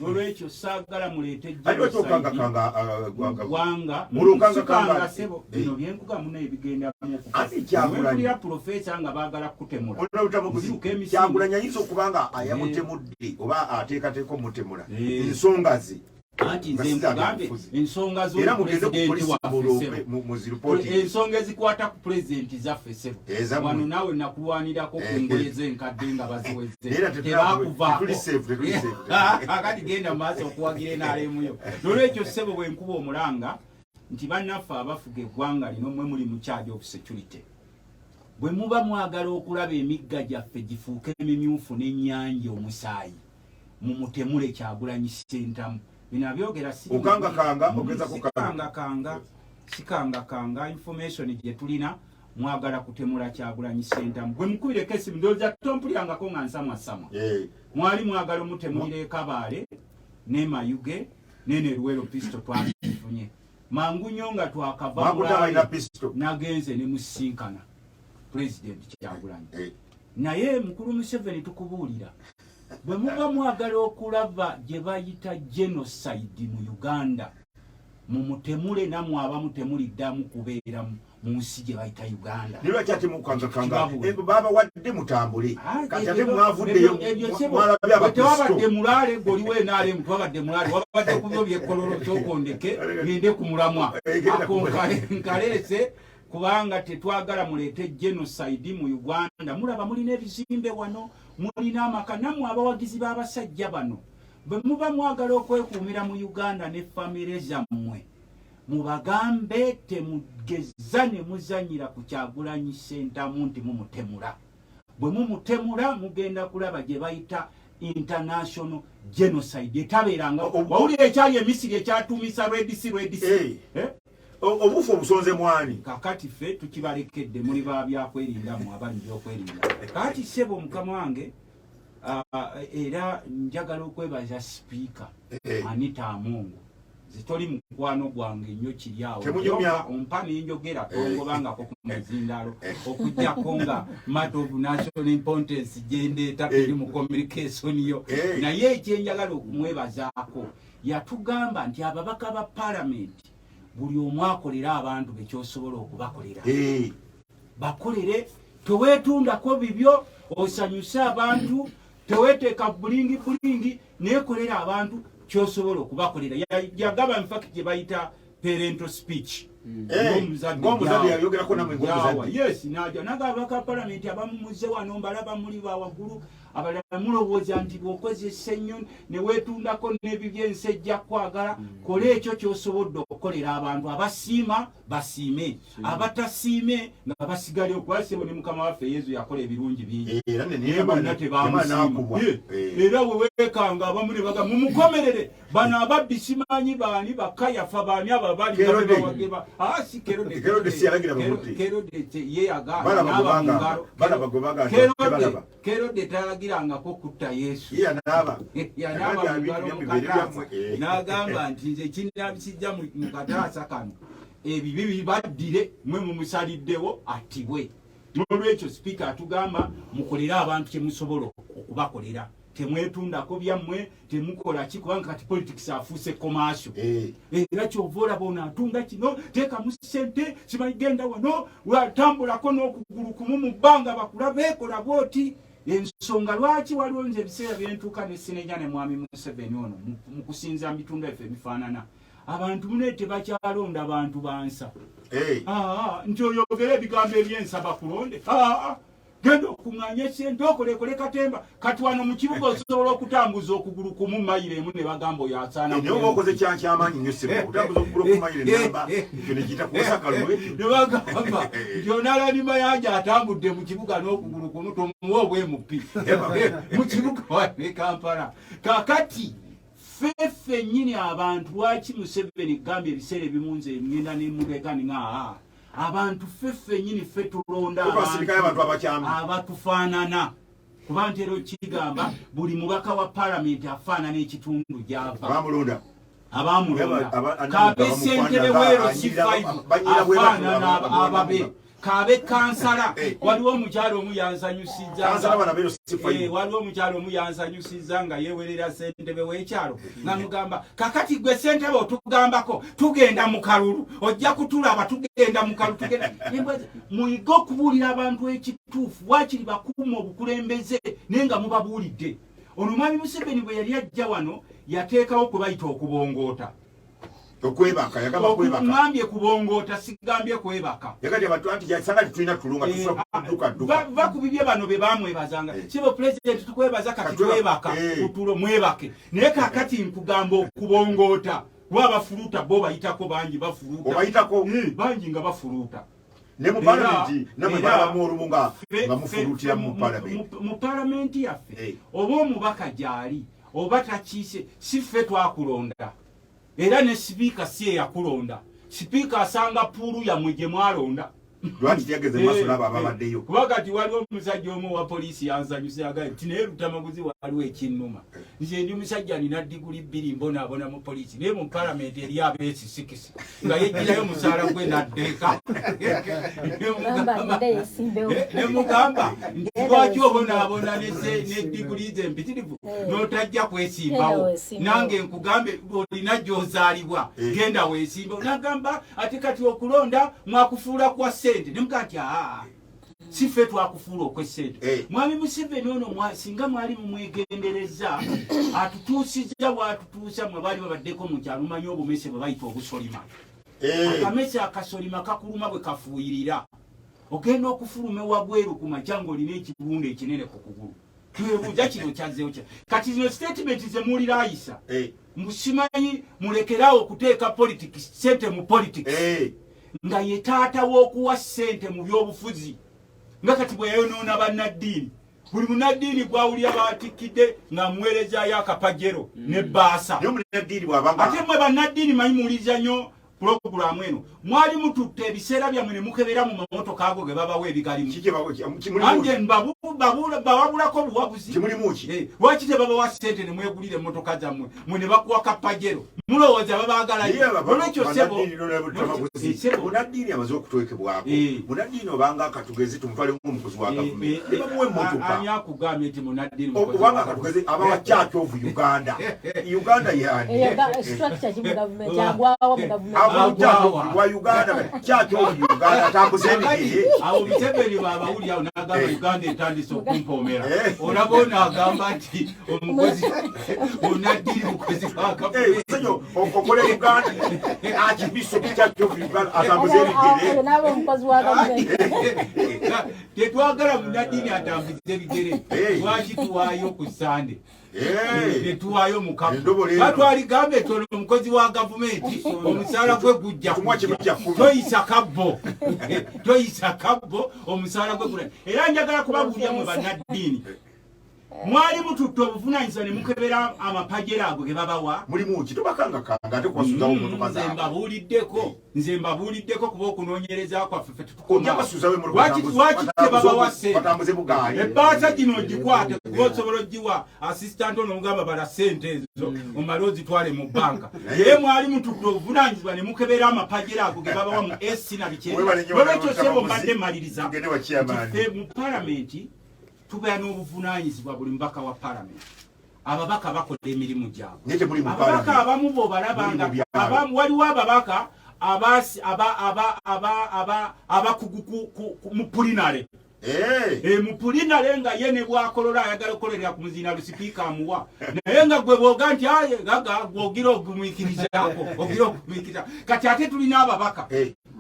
olwekyo saagala muleete ggwanga sebo bino byenkuga muno ebigendamukulira profesa nga baagala kutemula Kyagulanyi ayinza okubanga ayamutemudde oba ateekateeka omutemula ensonga ze anti nze nkugambe ensonga z'olupulezidenti waffe ensonga ezikwata ku pulezidenti zaffe sebo wano naawe nakulwanirako ku ngoye z'enkadde nga baziweze tebakuvaako akati genda mu maaso okuwagira NRM-yo nolwekyo sebo bwe nkuba omulanga nti bannaffe abafuga eggwanga lino mwe muli mu charge of security bwe muba mwagala okulaba emigga gyaffe gifuuke emimyufu n'ennyanja omusaayi mumutemule Kyagulanyi Ssentamu binabyogera sikanga information gye tulina mwagala kutemula Kyagulanyi Ssentamu bwe mukubireko esimu ndowooza tompulirangako nga nsamwasamwa mwali mwagala omutemulira e Kabaale ne Mayuge nene Luweero pisto twafunye mangu nnyo nga twakava nagenze ne musinkana President Kyagulanyi naye mukulu Museveni tukubuulira bwe muba mwagala okulaba gye bayita genocide mu Uganda mumutemule namwe abamutemuliddamu kubeera mu nsi gye bayita Uganda nilwaki ate mukangakanga baba wadde mutambule kati ate mwavuddeyo mwalabye tewabadde mulaale goliwe NRM twabadde mulaale wabadde ku byo byekkololo kyokondeke ngende ku mulamwa nkaleese kubanga tetwagala muleete genocide mu Uganda mulaba mulina ebizimbe wano mulina amaka namwe abawagizi b'abasajja bano bwe muba mwagala okwekuumira mu Uganda ne famire zammwe mubagambe temugeza ne muzanyira ku Kyagulanyi Ssentamu nti mumutemula bwe mumutemula mugenda kulaba gye bayita international genocide etabeeranga wawulira ekyali emisiri ekyatumisa Redisi obufu obusonze mwani kakati ffe tukibalekedde muli babyakwerinda mu abali byokwerinda kakati sebo mukama wange era njagala okwebaza sipiika Anita Amongo zitoli mukwano gwange nnyo kiri awo ompa nenjogera tongobangako ku muzindalo okujjako nga matter of national importance gyendeeta tuli mu communication yo naye ekyenjagala okumwebazaako yatugamba nti ababaka ba palamenti buli omu akolera abantu bekyosobola okubakolera bakolere teweetundako bibyo osanyuse abantu teweeteeka bulingi neekolera abantu kyosobola okubakolera yagaba infact gye bayita parental speech ng'omuzadde yayogerako namwe ng'omuzadde yes nagabaka palamenti abamumuze wano mbalaba muli bawaggulu abalala mulowooza nti bw'okozesa ennyo ne weetundako n'ebibyo ensi ejja kwagala kola ekyo ky'osobodde okukolera abantu abasiima basiime abatasiime nga basigale okwasebo ne mukama waffe Yezu yakola ebirungi bingi naye bonna tebamusiima era bwe weekanga abamu ne baga mumukomerere bano ababbi simanyi baani bakayafa baani ababali babageba si Kerode ye yagamba n'aba mu ngalo Kerode talagirangako kutta Yesu yanaaba mu ngalo mu kataasa n'agamba nti nze kinabisijja mu kataasa kano ebibi bibaddire mwe mumusaliddewo attibwe Nolwekyo speaker atugamba mukolera abantu kye musobola okubakolera. Temwetundako byammwe temukola kubanga kati politics afuuse commercial. Era ky'ovola bona atunda kino teeka mu ssente sibayigenda wano watambulako n'okugulu kumu mu bbanga bakulabe ekola bwoti. Ensonga lwaki waliwo nze ebiseera byentuuka ne Sinenya ne mwami Museveni ono mu kusinza mu bitundu ebyo ebifaanana. Abantu mune tebakyalonda abantu bansa. Nti oyogera ebigambo ebyensaba kulonde. Genda okuŋŋaanya ssente okolekole katemba kati wano mu kibuga osobola okutambuza okugulu kumu mayiro emu ne bagamba oyo asaana. Naye oba okoze kyamaanyi nnyo ssebo okutambuza okugulu ku mayiro enamba ekyo ne kiyita kusakalwe. Ne bagamba nti Onalani Mayanja atambudde mu kibuga n'okugulu kumu tomuwa obwemupi mu kibuga wane Kampala. Kaakati feffe nnyini abantu lwaki Museveni gambye ebiseera ebimunze ngenda ne mugegani nga abantu feffe nyini ffe tulonda abatufaanana kuba ntero kigamba buli mubaka wa parliament afaanana ekitundu gy'ava abamulonda kabe ssentebe wero C5 afaanana ababe kabe kansala waliwo omukyalo omu yansanyusiza nga yewerera ssentebe w'ekyalo namugamba kakati gwe ssentebe otugambako tugenda mu kalulu ojja kutulaba tugenda mu kalulu muyiga okubuulira abantu ekituufu wakiri bakuuma obukulembeze naye nga mubabuulidde. Ono mwami Museveni bwe yali ajja wano yateekawo kubayita okubongoota. Okwebaka yagamba kwebaka ngambye kubongoota sigambye kwebaka yakati abantu anti yasanga tulina tulunga tuduka bakubibye bano be bamwebazanga kibo president tukwebaza kati twebaka utulo mwebake naye kakati nkugamba okubongoota lwabafuluta bo bayitako bangi bafuluta obayitako bangi nga bafuluta ne mu parliament namwe balamu olubunga nga mufulutira mu parliament yaffe oba omubaka gyali oba takiise si ffe twakulonda. Era ne speaker siye yakulonda. Speaker asanga pulu ya mwe mwalonda. Lwaki yageze maso naba ababaddeyo. Wakati waliwo omusajja omu wa poliisi yansanyusa agaye nti naye Luttamaguzi waliwo ekinnuma. Nze ndi musajja nina diguli 2 mbonaabona mu poliisi naye mu parliament eri abeesisikisi nga yejjirayo musaala gwe n'addeeka. Ne mugamba nti lwaki obonaabona ne diguli ze empitirivu n'otajja kwesimbawo nange nkugambe olina gy'ozaalibwa genda weesimbawo. Nagamba ate kati okulonda mwakufuula kwa Nemukati si ffe twakufuula okw'essente. Mwami Museveni ono singa mwali mumwegendereza atutuusizza bw'atutuusa mwe baali babaddeko mu kyalo manyi obumese bwe bayita obusolima. Akamese akasolima kakuluma bwe kafuuyirira ogenda okufuluma ewabweru ku makya ng'olina ekibundo ekinene ku kugulu. Twebuuza kino kyazzeewo kya kati zino statement ze muwulira ayisa musimanyi mulekerawo okuteeka politics ssente mu politics nga ye taata w'okuwa ssente mu byobufuzi nga kati bwe yayonoona bannaddiini buli munnaddiini gwawulira baatikidde nga muweerezaayo akapajero ne bbaasa ate mmwe bannaddiini manyi muwuliriza nnyo pulogulaamu eno mwali mututte ebiseera byammwe ne mukebera mu mamotoka ago ge babawa ebigalimu ange bababulako obuwabuzi lwaki tebabawa ssente ne mwegulira emmotoka zammwe mwe ne bakuwa kapajero mulowooza babaagalayo olwekyo sebo munaddiini amaze okuteekebwako munaddiini obanga akatugezi tumutwalemu omukozi wa gavumenti ne bamuwa emmotoka ani akugambye nti munaddiini okubanga akatugezi abawa Church of Uganda yani wa Uganda Church of Uganda tambuze ebigere abo Museveni babawuli awo n'agamba Uganda etandise okumpoomera olabona agamba nti omukozi munaddiini mukozi wa gavumenti okola Uganda akibiso Church of Uganda atambuze ebigere nabo omukozi wa gavumenti tetwagala munaddiini atambuze ebigere lwaki tuwaayo ku Sande tetuwaayo mukamu batwaligambe tono omukozi wa gavumenti omusaala gwe gujja toyisa kabbo omusaala gwe gula. Era njagala kubabuulira mwe bannaddiini mwali mututto obuvunanyizibwa ne mukebera amapajera ago ge babawa mulimu ki tobakanga kanga ate kwasuzawo motoka zaabwe nze mbabuuliddeko kuba okunoonyereza kwaffe ffe lwaki tebabawa ssente batambuze bugaali ebbaasa gino ogikwate kuba osobola ogiwa assistant ono omugamba bala ssente ezo omale ozitwale mu bbanka naye mwali mututto obuvunanyizibwa ne mukebera amapajera ago ge babawa mu esi na bikyolwekyo sebo mbadde maliriza mu palamenti tubeera n'obuvunanyizibwa buli mubaka wa palamenti ababaka bakola emirimu gyabwe ababaka abamu b'obalabanga waliwo ababaka abakugu mu pulinale mu pulinale nga ye ne bwakolola ayagala okukolerera ku muziina lusipiika amuwa naye nga gwe bwoga nti aye gaga gwogira ogumwikirizaako kati ate tulina ababaka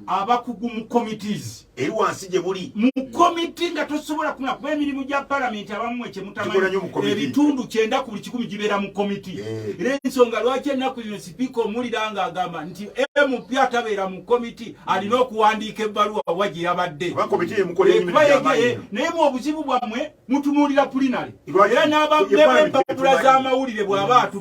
abakugu mu committees eri wansi gye muli mu committee nga tosobola kumula kuba emirimu gya parliament abamu kyemutamanyi ebitundu 9 ku buli 100 gibeera mu committee era ensonga lwaki ennaku zino sipiika omulira nga agamba nti MP atabeera mu committee alina okuwandiika ebbaluwa wagye yabadde naye mu obuzibu bwammwe mutunuulira pulinale era n'ababempapula z'amawulire bw'aba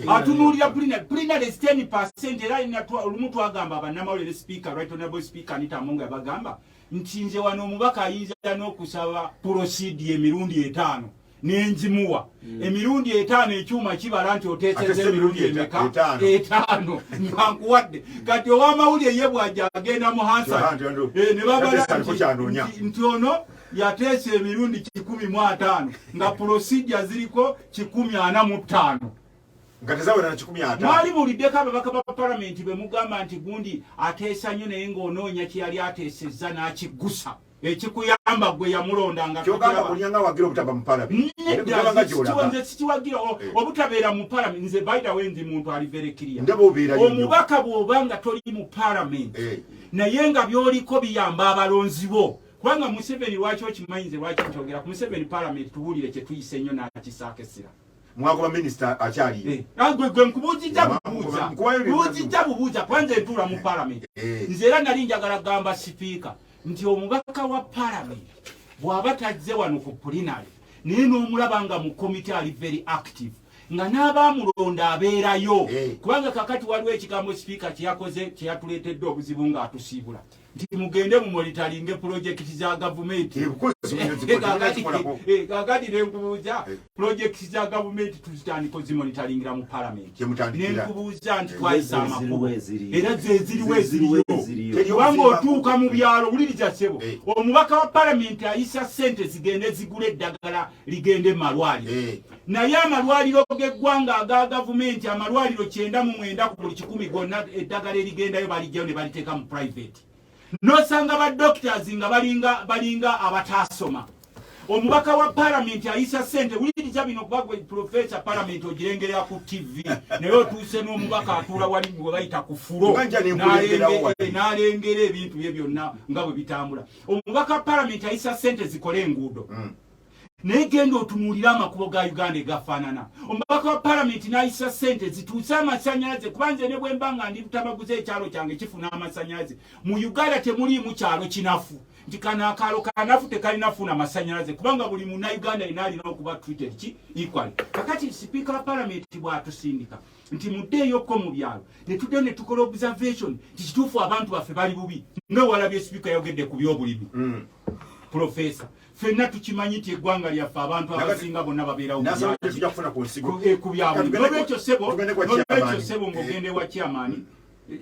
atunuulira pulinale 10% era olumu twagamba bannamawulire sipiika right honorable speaker Anita Amonga yabagamba nti nze wano omubaka ayinza n'okusaba proceed emirundi 5 nenzimuwa emirundi 5 ekyuma kibala nti oteeseza emirundi emeka 5 nkankuwadde kati ow'amawulire ye bw'ajja agenda mu hansa ne babala nti ono yateesa emirundi 15 nga procedure ziriko 145 ngatezawera na 15 mwali buliddeko ababaka ba palamenti be mugamba nti gundi ateesa nnyo naye ng'onoonya kyeyali ateesezza n'akiggusa ekikuyamba gwe yamulonda nga kyogamba kulyanga wagira obutaba mu palamenti nze sikiwagira obutabeera mu palamenti nze baida wenzi muntu aliverekiriya ndaboobeera omubaka bw'obanga toli mu palamenti naye nga byoliko biyamba abalonzi bo kubanga Museveni lwaki okimanyi nze lwaki nkyogera ku Museveni palamenti tuwulire kye tuyise nnyo n'akisaakesera mwakuba minister achali gwe nkubuzijja bubuuza kwanza entuula mu palamenti nze era nali njagala gamba sipiika nti omubaka wa palamenti bw'aba tazze wano ku pulinale naye n'omulaba nga mu komite ali very active nga n'abaamulonda abeerayo kubanga kakati waliwo ekigambo sipiika kyeyakoze kyeyatuleetedde obuzibu ng'atusiibula nti mugende mu monitoringe projekiti za gavumenti kakati nenkubuuza projekiti za gavumenti tuzitandika ozimonitoringira mu palamenti nenkubuuza nti twayisa amakulu era zeziriwo eziriyo kubanga otuuka mu byalo wuliriza ssebo omubaka wa palamenti ayisa ssente zigende zigula eddagala ligende malwaliro naye amalwaliro g'eggwanga aga gavumenti amalwaliro 99 ku buli 100 gonna eddagala erigendayo balijjayo ne baliteeka mu private nosanga ba doctors nga balinga abataasoma omubaka wa palamenti ayisa ssente wuliriza bino kuba gwe professor palamenti ogirengerera ku TV naye otuuse n'omubaka atuula wali gwe bayita ku fulo n'alengera ebintu bye byonna nga bwe bitambula omubaka wa palamenti ayisa ssente zikole enguudo naye genda otunuulira amakubo ga Uganda egafaanana omubaka wa palamenti n'ayisa ssente zituuse amasanyalaze kuba nze ne bwe mba nga ndi Luttamaguzi ekyalo kyange kifuna amasanyalaze mu Uganda temuliimu kyalo kinafu nti kano akaalo kanafu tekalinafuna amasanyalaze kubanga buli munnauganda yina alina okuba treated ki equally kakati sipiika wa palamenti bw'atusindika nti muddeeyoko mu byalo ne tudde ne tukola observation nti kituufu abantu baffe bali bubi nga walabye sipiika yayogedde ku by'obulimi professor fenna tukimanyi nti eggwanga lyaffe abantu abasinga bonna babeerawo ku byabwe nolwekyo sebo ng'ogende wa chairman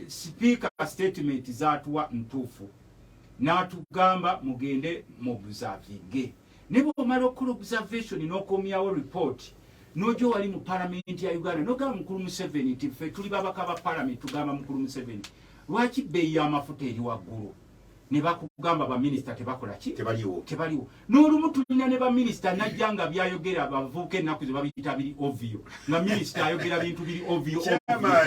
sipiika statement zaatuwa ntuufu n'atugamba mugende mu observinge ne bw'omala okukola observation n'okomyawo report n'ojo wali mu palamenti ya Uganda n'ogamba mukulu Museveni nti ffe tuli babaka ba palamenti tugamba mukulu Museveni lwaki bbeeyi y'amafuta eri waggulu ne bakugamba ba minister tebakola ki tebaliwo n'olumu tulina ne ba minister najja nga byayogera bavuuka ennaku ze babiyita biri ovio nga minister ayogera bintu biri ovio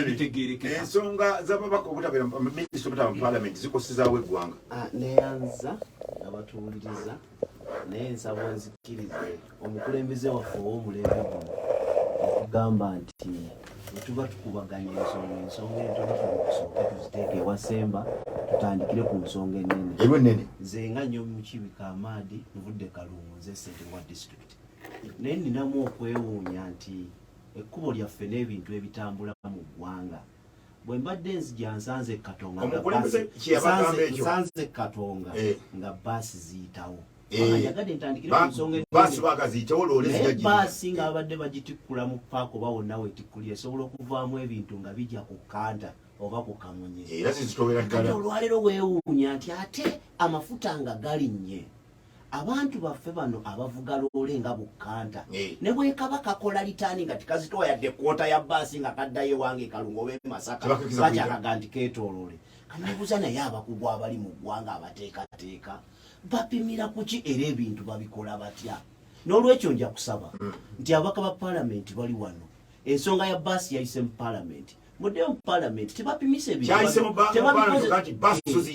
bitegeerekeka ensonga z'ababaka obutabeera minister obutaba mu palamenti zikosezaawo eggwanga neyanza abatuwuliriza naye nsaba nzikirize omukulembeze waffe ow'omulembe guno okugamba nti tuba tukubaganya ensonga entono kusooka tuziteeke ewa Semba tutandikire ku nsonga ennene nze nze nga Nnyo Mukibi Kamaadi nvudde Kalungu nze ssente wa district naye ninamu okwewuunya nti ekkubo lyaffe n'ebintu ebitambula mu ggwanga bwe mbadde nzija nsanze Katonga nga baasi ziyitawo yagadde ntandikire ku nsonga baasi nga babadde bagitikkula mu paako oba wonna wetikkulira esobola okuvaamu ebintu nga bijja ku kanta oba ku kamunye olwaleero weewuunya nti ate amafuta nga galinnye abantu baffe bano abavuga loole nga bukanta ne bwekaba kakola litaani nga tikazitowa yadde kwota ya baasi nga kaddayo wange Kalungu oba Masaka bakyakaga nti keetooloole kanabuuza naye abakugu abali mu ggwanga abateekateeka bapimira kuki era ebintu babikola batya n'olwekyo nja kusaba nti abaka ba paalamenti bali wano ensonga ya baasi yayise mu paalamenti mudde mu paalamenti tebapimise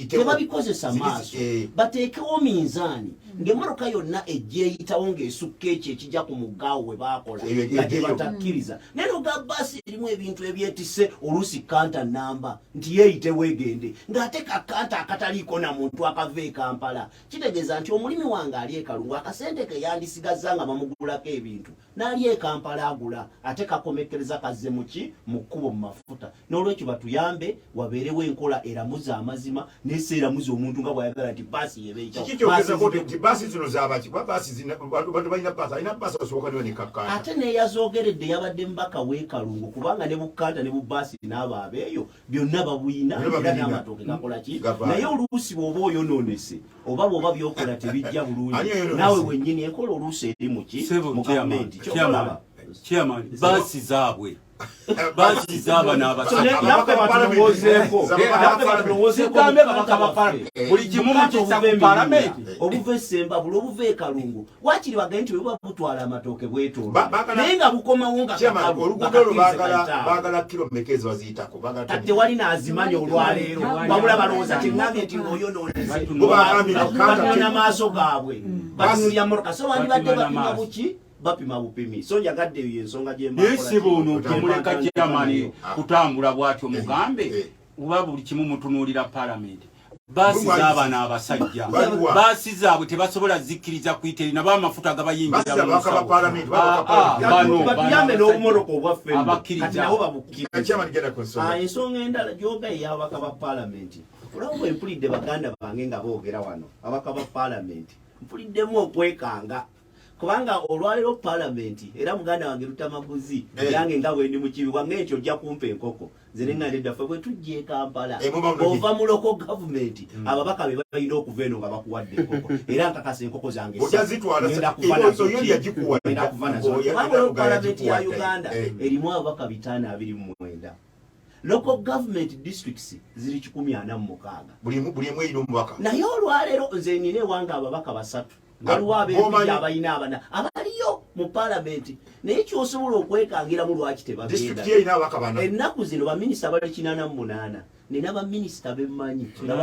tebabikozesa maaso bateekewo minzaani ng'emmotoka yonna ejja eyitawo ng'esukka ekyo ekijja ku muggaawo we baakola nga tebatakkiriza naye noga baasi erimu ebintu ebyetisse oluusi kanta namba nti yeeyite weegende ng'ate kakanta akataliiko na muntu akava e Kampala kitegeeza nti omulimi wange ali e Kalungu akasente ke yandisigazza nga bamugulako ebintu n'ali e Kampala agula ate kakomekkereza kazze muki mu kkubo mu mafuta n'olwekyo batuyambe wabeerewo enkola eramuza amazima n'eseeramuza omuntu nga bw'ayagala nti baasi yebeeyitawo basi zino zabaki kwa basi zina bantu balina basi basoboka nyo nikakana ate ne yazoogeredde yabadde mbaka w'e Kalungu kubanga ne bukanta ne bubasi n'abo abeeyo byonna babuyina era n'amatooke gakola ki naye oluusi bw'oba oyonoonese oba bw'oba byokola tebijja bulungi naawe wennyini enkola oluusi eri mu gavumenti kyokolaba basi zaabwe basi zaba obuva esemba buli obuva e Kalungu wakiri bagende nti bwe butwala amatooke bwetolo naye nga bukomawo nga bagala kilomita ezo baziyitako kati wali n'azimanya olwaleero wabula balowooza kiŋŋambye nti ng'oyonoonese batunona maaso gaabwe batunulya mmotoka so wandibadde bapima buki bapima bupimi so njagadde eyo ensonga gyembaesibuno tomuleka kyamani kutambula bwatyo mugambe oba buli kimu mutunuulira paalamenti baasi z'abaana abasajja baasi zaabwe tebasobola zikkiriza kuyita erina b'amafuta gabayingiratuyambe n'obumoloka obwaffe kati nabo babukkiriza ensonga endala gyoga ey'ababaka ba paalamenti olaba bwe mpulidde baganda bange nga boogera wano ababaka ba paalamenti mpuliddemu okwekanga kubanga olwaleero paalamenti era muganda wange Luttamaguzi yange nga bwendi mu kibi wange nti ojja kumpa enkoko zenengande ddaffe bwe tujja e Kampala ova mu local government ababaka be balina okuva eno nga bakuwadde enkoko era nkakasa enkoko zange paalamenti ya Uganda erimu ababaka 529 local government districts ziri 146 buli emu erina omubaka naye olwaleero nze nina ewange ababaka 3 waliwo abeebiri abalina abana abaliyo mu paalamenti naye kyosobola okwekangiramu lwaki tebagenda ennaku zino baminisita bali 88 nina baminisita bemmanyi nga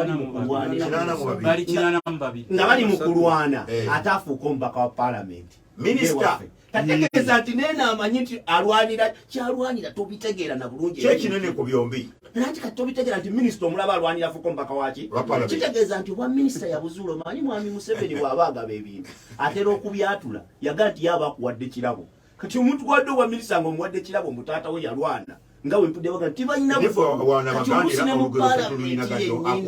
bali mu kulwana ate afuuka omubaka wa paalamenti minisita kategeeza nti naye naamanyi nti alwanira kyalwanira tobitegeera na bulungi kyekinene ku byombi nanti kati tobitegeera nti minisita omulaba alwanira fuko mbaka waki kitegeeza nti obwa minisita yabuzuula omanyi mwami Museveni bw'aba agaba ebintu atera okubyatula yagaa nti yaba akuwadde kirabo kati omuntu gwadde obwa minisita nga omuwadde kirabo mutaata we yalwana nga we mpudde baga nti balina bufuolusi ne mu paalamenti yennyini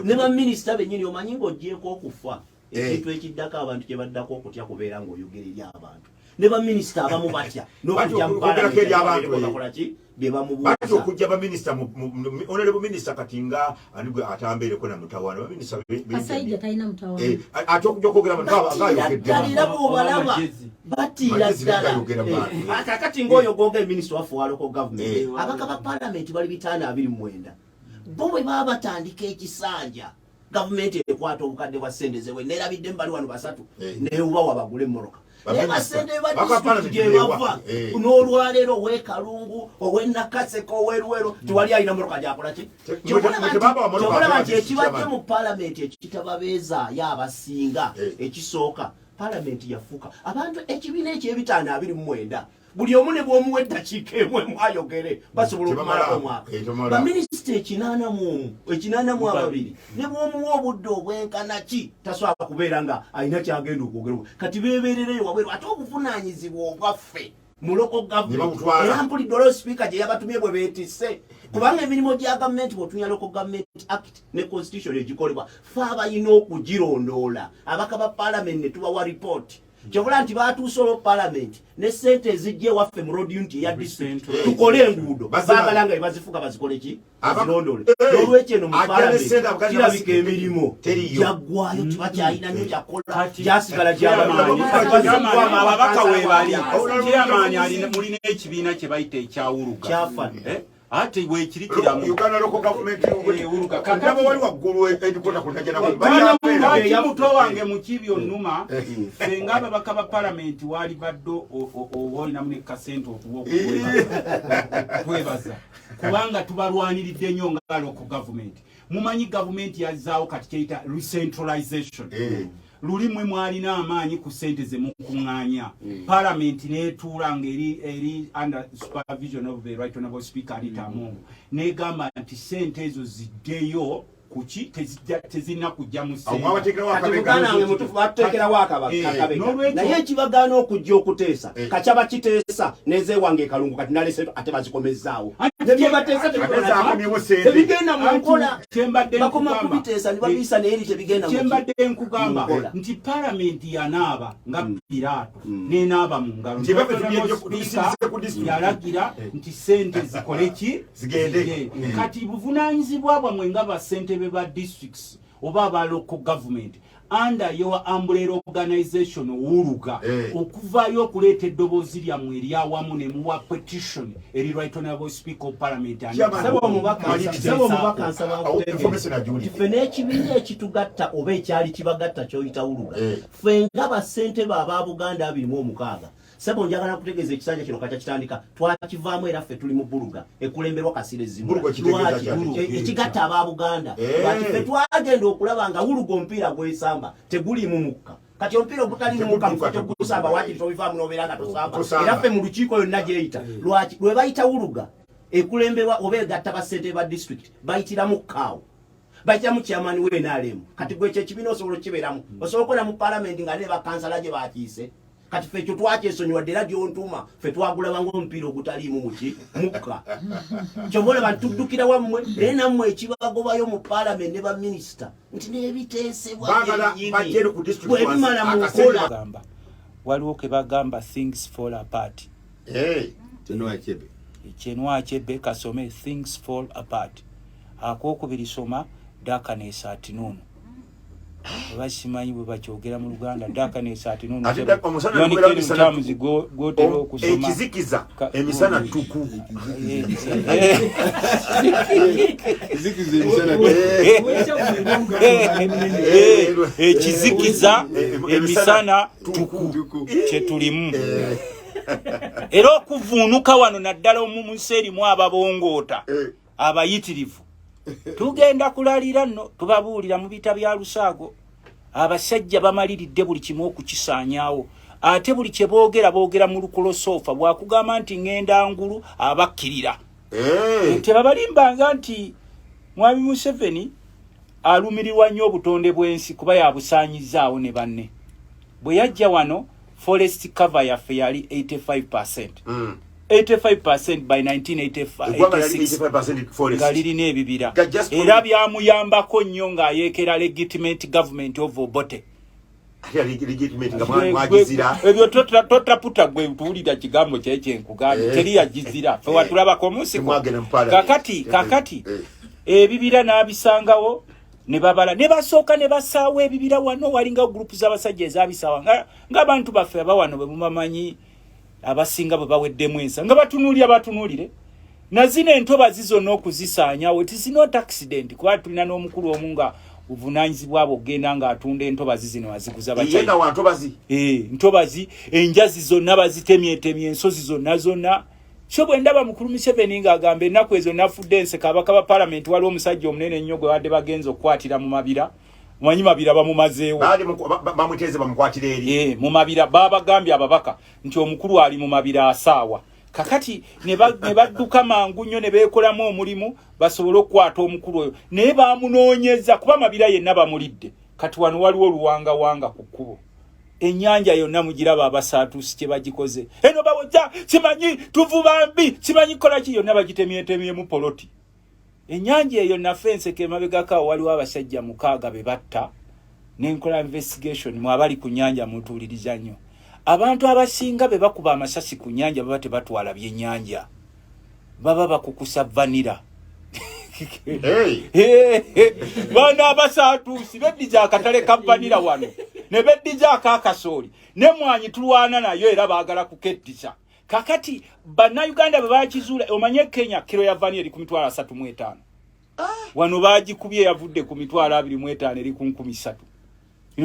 ne baminisita bennyini omanyi ng'ogyeko okufa ekintu ekiddako abantu kye baddako okutya kubeera ng'oyogera eri abantu ne baminisita abamu batya n'okujja mu paalamenti bati okujja baminisita honorable minister kati nga anigwe atambeereko na mutawaana baminisita Kasaija talina mutawaana ate okujja okwogera battiira bw'obalaba battiira ddala kakati ng'oyo googa minisita waffe wa local government abaka ba paalamenti bali 529 bo bwe baba batandika ekisanja gavumenti ekwata obukadde bwa ssente zewe neerabidde mbali wano 3 neewubawa bagule emmoroka naye basente badisitulikiti gye bava n'olwaleero ow'e Kalungu ow'e Nakaseke ow'Eruwero tiwali alina mmotoka gyakola ki kyokulaba nti ekibadde mu paalamenti ekitababeezaayo abasinga ekisooka paalamenti yafuuka abantu ekibiina eky'ebitaano 29 buli omu ne bw'omuwa eddakiika emwe mwayogere basobola okumala omwaka baminisita ekinaana mu ababiri ne bw'omuwa obudde obwenkana ki tasobola kubeera nga alina kyagenda okwogera kati beebeerereyo wabweru ate obuvunaanyizibwa obwaffe mu local government era mpulidde olwo sipiika gye yabatumye bwe beetisse kubanga emirimu gya gavumenti bw'otunya local government act ne constitution egikolebwa fe abalina okugirondoola abaka ba parliament ne tubawa ripooti kyobula nti batuuse olwo parliament ne ssente ezijja ewaffe mu road unity ya district tukole enguudo baagala nga bebazifuga bazikole ki bazirondole n'olwekyo eno mu parliament kirabika emirimu gyaggwayo tibakyalina nyo kyakola gyasigala ababaka weebali kyamaanyi mulina ekibiina kye bayita ekyawuluga kyafadde ate bwekirikira mu Uganda local government ewuluga kakati wali waggulu edikota kunajana kati muto wange mu kibyo nnuma fenga ababaka ba parliament wali baddo olinamu ne kasente okuwa okwebaza kubanga tubalwaniridde nnyo nga local government mumanyi government yazaawo kati kyeyita recentralization lulimwe mwalina amaanyi ku ssente ze mukuŋŋaanya parliament neetuula ng'eri under supervision of the right honorable speaker alitamu negamba nti ssente ezo ziddeyo kuki tezirina kujja mu naye ekibagaana okujja okuteesa kakyaba kiteesa nezeewange ekalungu kati nalese ate bazikomezaawo tebigenda mu nkola bakoma kubiteesa ne babiyisa naye eri tebigenda kyembadde nkugamba nti palamenti yanaaba nga piraato nenaaba mu ngalo yalagira nti ssente zikole ki zigende kati buvunaanyizibwa bwamwe nga bassentebe ba districts oba aba local government under your umbrella organization owuluga okuvaayo okuleeta eddoboozi lyammwe eryawamu ne muwa petition eri right honorable speaker of parliament ffe n'ekibiina ekitugatta oba ekyali kibagatta kyoyita wuluga ffe nga bassentebe aba Buganda 26 sebo njagala kutegeeza ekisanja kino kacha kitandika twakivaamu era ffe tuli mu Buluga ekulemberwa Kasire Zimula ekigatta aba Buganda lwaki ffe twagenda okulaba nga wuluga omupiira gwesamba tegulimu mukka kati omupiira ogutali mukka mufate gusamba wakiri tobivaamu n'obeera nga tosamba era ffe mu lukiiko yonna gyeyita lwaki lwe bayita wuluga ekulemberwa oba egatta bassentebe ba district bayitiramu Mukawu bayitiramu chairman w'NRM kati gwe ekyo ekibiina osobola okukibeeramu osobola okukola mu parliament nga ne bakansala gye bakiise kati ffe ekyo twakyesonyiwa ddera gy'ontuma ffe twagulabanga omupiira ogutaliimu muki mukka kyobola bantuddukira wammwe naye nammwe ekibagobayo mu parliament ne baminisita nti n'ebiteesebwa bwebimala mu nkola waliwo ke bagamba things fall apart Chenwa Achebe kasome things fall apart akokubiri soma dakanesa atinunu basimanyi bwe bakyogera mu Luganda dakanesa atinunu ekizikiza emisana tuku ekizikiza emisana tuku kyetulimu era okuvuunuka wano naddala omumuserimu ababongoota abayitirivu tugenda kulalira nno tubabuulira mu bita bya Lusaago abasajja bamaliridde buli kimu okukisaanyaawo ate buli kye boogera mu lukolosofa bwakugamba nti ngenda ngulu abakkirira tebabalimbanga nti Mwami Museveni alumirirwa nnyo obutonde bw'ensi kuba yabusaanyizaawo ne banne bwe yajja wano forest cover yaffe yali 85%. 85% by 1986 galirina ebibira era byamuyambako nnyo ng'ayeekera legitimate government of Obote ebyo totaputa gwe tuwulira kigambo kyekyenkugambye teri yagizira fe watulabako omunsi kakati ebibira n'abisangawo ne babala ne basooka ne basaawo ebibira wano walinga group z'abasajja ezabisawa ng'abantu baffe abawano bwe mumamanyi abasinga bwe baweddemu ensa nga batunuulire na zino entobazi zonna okuzisaanyawo it is not accident kuba tulina n'omukulu omu nga buvunaanyizibwa bwe ogenda ng'atunda entobazi zino aziguza ntobazi enjazi zonna bazitemyetemye ensozi zonna kyo bwe ndaba mukulu Museveni ng'agamba ennaku ezo nafudde enseka abaka ba parliament waliwo omusajja omunene ennyo gwe wadde bagenza okukwatira mu mabira Mwanyi mabira bamumazeewo. Baali bamuteze bamukwatira eri. Mu mabira baba gambye ababaka nti omukulu ali mu mabira asaawa. Kakati ne badduka mangu nnyo ne beekolamu omulimu basobole okukwata omukulu oyo. Naye baamunoonyeza kuba mabira yenna bamulidde. Kati wano waliwo oluwanga ku kkubo. Ennyanja yonna mugiraba abasaatuusi kye bagikoze. Eno bawoza simanyi tuvuba mbi simanyi kola ki yonna bagitemyetemyemu poloti. Ennyanja eyo naffe enseke emabegako waliwo abasajja 6 be batta n'enkola investigation mu abali ku nnyanja mutuuliriza nnyo. Abantu abasinga be bakuba amasasi ku nnyanja baba tebatwala byennyanja. Baba bakukusa vanira. Bana abasaatuusi beddiza akatale ka vanira wano. Ne beddiza akaakasooli. Ne mwanyi tulwana nayo era baagala kukettisa. Kakati bannayuganda bwe bakizuula omanye Kenya kilo ya vanira eri ku mitwalo 35. Wano bagikubye yavudde ku mitwalo 25 eri ku 13.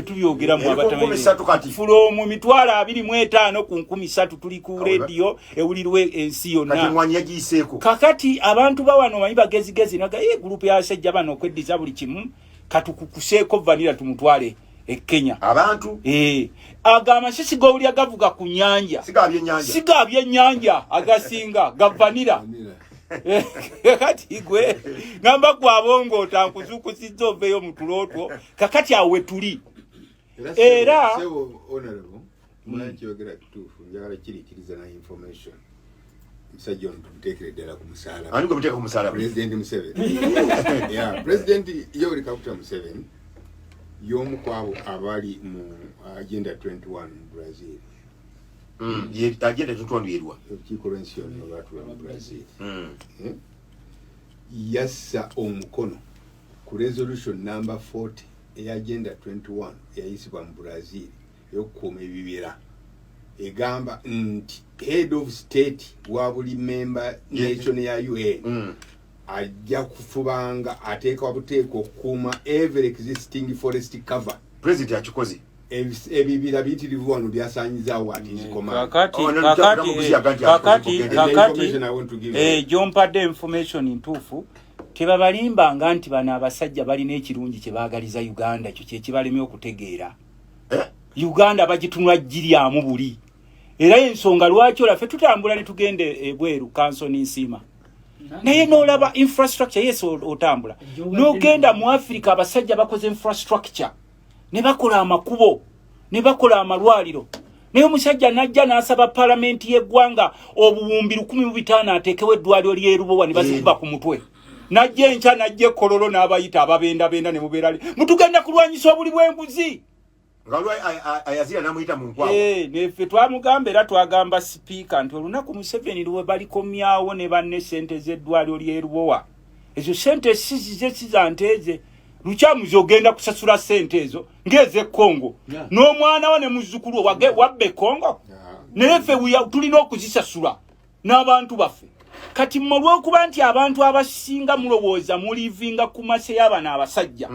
Tubyogera mu abatamanyi fulo mu mitwalo 25 ku 13 tuli ku radio ewulirwe ensi yonna. Kakati abantu bawano manyi bagezigezi naga group ya sejja bano kweddiza buli kimu katukukuseeko vanira tumutwale e Kenya. Abantu agama sisi gowuli agavuga ku nyanja. Sigabye nyanja agasinga gavanira. Kakati gwe ngamba kwa bongo otankuzukusizza oveyo mutulotwo kakati awe tuli. Era honorable mwanchi yogera kitufu njagala kirikiriza na information. Msajja ontutekere ddala ku musala. Ani ko muteka ku musala President Museveni. Yeah, President Yoweri Kaguta Museveni yomu kwabo abali mu agenda 21 mu Brazil. Agenda 21 yerwa. Convention y'abantu mu Brazil. Yassa omukono ku resolution number 40 agenda 21 yayisibwa mu Brazil yokukuuma ebibira. Egamba nti head of state wa buli member nation ya UN ajja kufubanga ateeka wabuteeko okukuuma every existing forest cover. President akikoze ebibira bitirivu wano byasanyizawo ati nzikoma. Kakati jompadde information ntuufu tebabalimbanga nti bano abasajja balina ekirungi kye baagaliza Uganda ekyo kye kibalemye okutegeera. Uganda bagitunula jiryamu buli. Era ensonga lwaki olaffe tutambula ne tugende ebweru kansoni nsima. Naye n'olaba infrastructure yes otambula. N'ogenda mu Africa abasajja bakoze infrastructure. Ne bakola amakubo, ne bakola amalwaliro. Naye omusajja najja n'asaba parliament y'eggwanga obuwumbi 1500 ateekewo eddwaliro ly'erubowa ne bazikuba ku mutwe. Najja enkya najja kololo n'abayita ababenda ne mubeerali. Mutugenda kulwanyisa obuli bw'enguzi. Ngalwa ayazira namuyita mu nkwawo. Neffe twamugamba era twagamba speaker nti olunaku Museveni luwe balikomyawo ne banne sente z'eddwaliro ly'erubowa. Ezo sente sizanteze. Luchamuzi ogenda kusasula sente ezo ngeze Kongo. N'omwana wa ne muzzukulu wabbe Kongo. Neffe tulina okuzisasula n'abantu baffe. Kati mmolwa okuba nti abantu abasinga mulowooza mulivinga ku mase y'abana abasajja.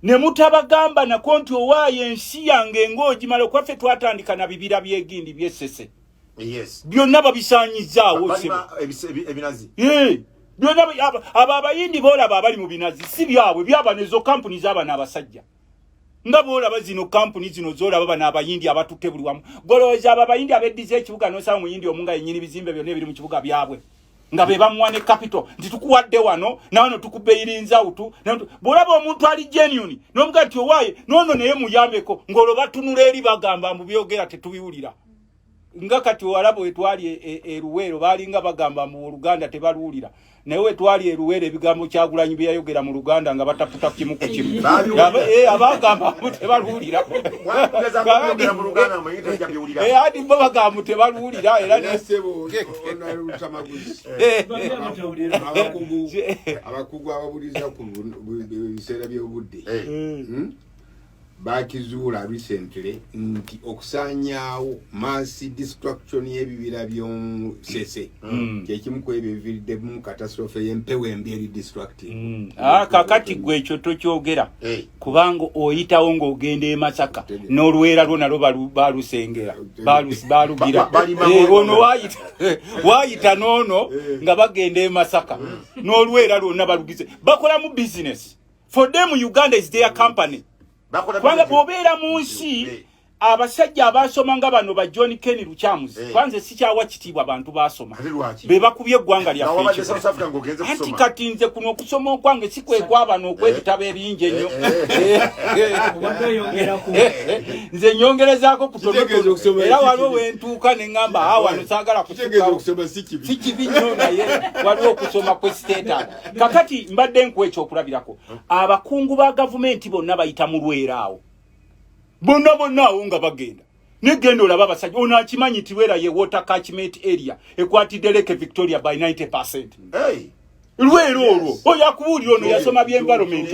Ne mutabagamba nako nti owaayo ensi yange ng'ogimala okwaffe twatandika na bibira by'egindi by'essese. Yes. Byonna babisaanyizaawo ebinazi. Byonna abo abayindi boolaba abali mu binazi si byabwe byaba nezo kampuni z'abana abasajja. Nga boolaba zino kampuni zino zoolaba bana abayindi abatutte buli wamu. Golowooza abo abayindi abeddiza ekibuga n'osaba muyindi omunga yennyini bizimbe byonna ebiri mu kibuga byabwe. Nga be bamuwane capital nti tukuwadde wano nawano tukubeirinza utu bolaba omuntu ali genuine nomuga nti owaye nono naye muyambeko ngolo batunula eri bagamba mu byogera tetubiwulira nga kati walabo etwali eruwero balinga bagamba mu Luganda tebaluwulira naye wetwali eruwero ebigambo kyagulanyi byayogera mu Luganda nga bataputa kimu ku kimu abagamba tebaluwulira mu Luganda muyita jabyulira adi bo bagamba tebaluwulira era nesebo ona Luttamaguzi abakugu ababuliza ku biseera by'obudde bakizuula recently nti okusanyawo mass destruction y'ebibira by'omusese kyekimu ku ebyo biviridde mu catastrophe y'empewo embi eri destructive. Kakati gwe ekyo tokyogera kubanga oyitawo ng'ogenda e Masaka n'olwera lwo nalwo balusengera balugira ono waayita n'ono nga bagenda e Masaka n'olwera lwonna balugize bakolamu business For them Uganda is their company. Kwanga bobera mu nsi abasajja abasoma nga bano ba John Kenny Luchamuzi kwanze sikyawa kitibwa abantu basoma be bakubye eggwanga lya anti kati nze kuno okusoma okwange sikwekwa bano okwebitabo ebingi ennyo nze nyongerezaako kutono era waliwo wentuuka ne ŋŋamba wano saagala kusoma sikibi nnyo naye waliwo okusoma kwesiteeta kakati mbadde nkuwa ekyokulabirako abakungu ba gavumenti bonna bayita mu lweraawo bonna awo nga bagenda negenda olaba abasajja ono akimanyi tiwera ye water catchment area ekwatidde Lake Victoria by 90%. Lwero olwo oyo akubuulira ono yasoma by'environment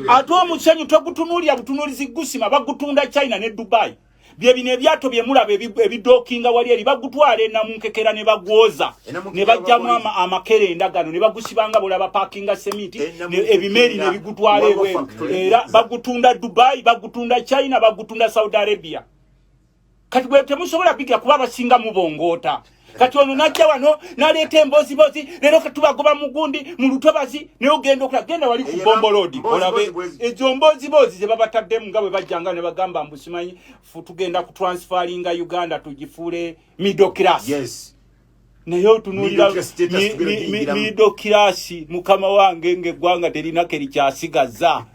ate omusenyu togutunuulira butunuulizi gusima bagutunda China ne Dubai byebino ebyato byemulaba ebidokinga wali eri bagutwala enamunkekera ne bagwoza ne bajjamu amakere endagano ne bagusibanga bulaba parkinga semiti ebimeri ne bigutwala ebweru era bagutunda Dubai bagutunda China bagutunda Saudi Arabia kati bwe temusobola bigira kuba basinga mu bongota kati ono najja wano naleeta embozi leero katubagoba mugundi mu lutobazi ne ogenda okugenda wali ku Bombo Road olabe ezo mbozi ze babataddemu nga bwe bajjanga ne bagamba mbusimanyi tugenda ku transferinga Uganda tugifuule middle class. Yes. Naye otunuulira middle class mukama wange ng'eggwanga terina keri kyasigaza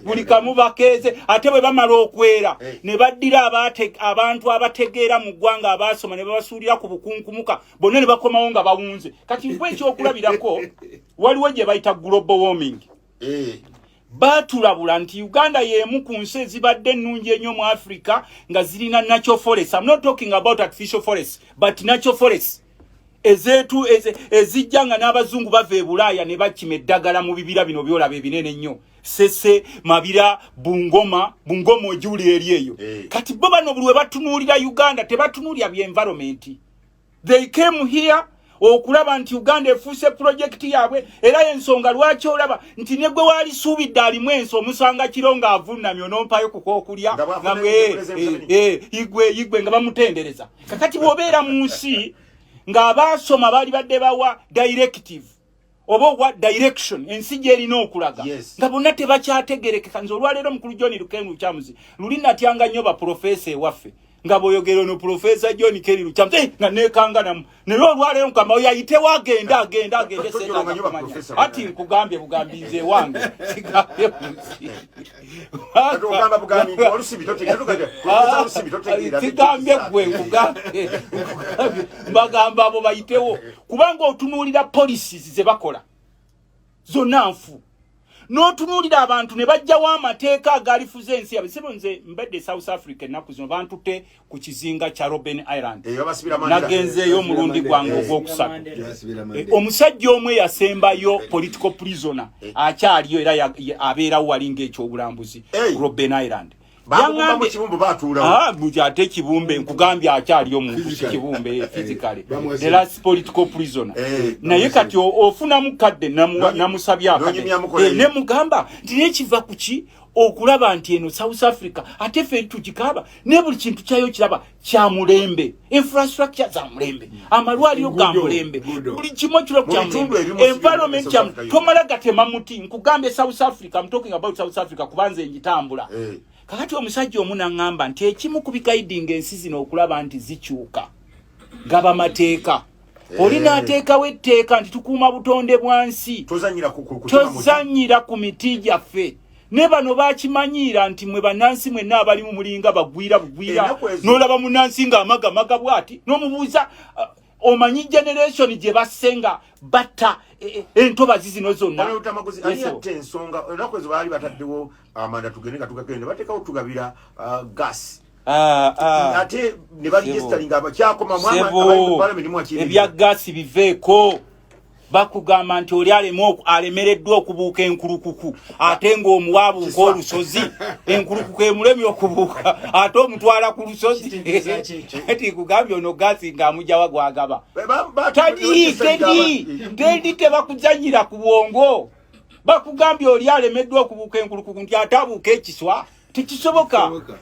buli kamu bakeeze ate bwe bamala okwera ne baddira abantu abategeera mu ggwanga abasoma ne babasuulira ku bukunkumuka bonna ne bakomawo nga bawunze kati nkwe ekyokulabirako waliwo gye bayita global warming batulabula nti Uganda y'emu ku nsi ezibadde ennungi ennyo mu Africa nga zirina natural forests. I'm not talking about artificial forests but natural forests ezetu ezijja nga n'abazungu bava e Bulaaya ne bakima eddagala mu bibira bino byolaba ebinene nnyo Sese Mabira Bungoma ojuli eri eyo kati bo bano buli we batunuulira Uganda tebatunuulira bya environment. They came here okulaba nti Uganda efuuse project yaabwe era ensonga lwaki olaba nti negwe wali suubidde alimu enso omusanga kiro nga avunnamyo n'ompayo kukokulya igwe nga bamutendereza kakati bw'obeera mu nsi ng'abaasoma baali badde bawa directive oba wa direction ensi gy'erina okulaga nga bonna tebakyategerekeka nze olwaleero mukulu John Kenny Luchamuzi luli natyanga nnyo baprofesa ewaffe nga bw'oyogera ono Profesa John Kenny Luchamuzi nga neekanganamu naye olwaleero nkamba oyo ayitewo agende ati nkugambye bugambi nze wange sigambye sigambye gwe nkugambye mbagamba abo bayitewo kubanga otunuulira policies ze bakola zonna nfu n'otunuulira abantu ne bajjawo amateeka agalifuza ensi yabe sibo nze mbedde South Africa ennaku zino bantute ku kizinga kya Robben Island nagenzeeyo omulundi gwange ogwokusatu omusajja omwe yasembayo political prisoner akyaliyo era abeerawo wali ng'ekyobulambuzi Robben Island ate kibumbe nkugambye akyaliyo muntu si kibumbe physically the last political prisoner naye kati ofunamu kadde namusabye akade ne mugamba nti nekiva kuki okulaba nti eno South Africa ate ffe tukikaba ne buli kintu kyayo kiraba kya mulembe infrastructure za mulembe amalwaliro ga mulembe buli kimu kiro kya mulembe environment kya tomala gatema muti nkugambye South Africa I'm talking about South Africa kubanze njitambula kakati omusajja omuna ngamba nti ekimu ku bikaidinga ensi zino okulaba nti zikyuka gaba mateeka olina ateekawo etteeka nti tukuuma butonde bwansi tozanyira ku miti gyaffe ne bano bakimanyiira nti mwe bannansi mwenna abali mu mulinga bugwira n'olaba munnansi nga amagamaga bwati n'omubuuza omanyi generation gye basenga batta entobazi zino zonna Luttamaguzi aliyatte ensonga ennaku ezo baali bataddewo amanda tugende nga tugagende bateekawo tugabira gas ate ne baligestalinga abakyakoma ebya gasi biveeko bakugamba nti oli alemereddwa okubuuka enkulukuku ate ng'omuwaabuuka olusozi enkulukuku emulemi okubuuka ate omutwala ku lusozi ati kugambye ono gasi ng'amugyawa gwagaba tedi tebakuzanyira ku bwongo bakugambye oli alemeddwa okubuuka enkulukuku nti ate abuuka ekiswa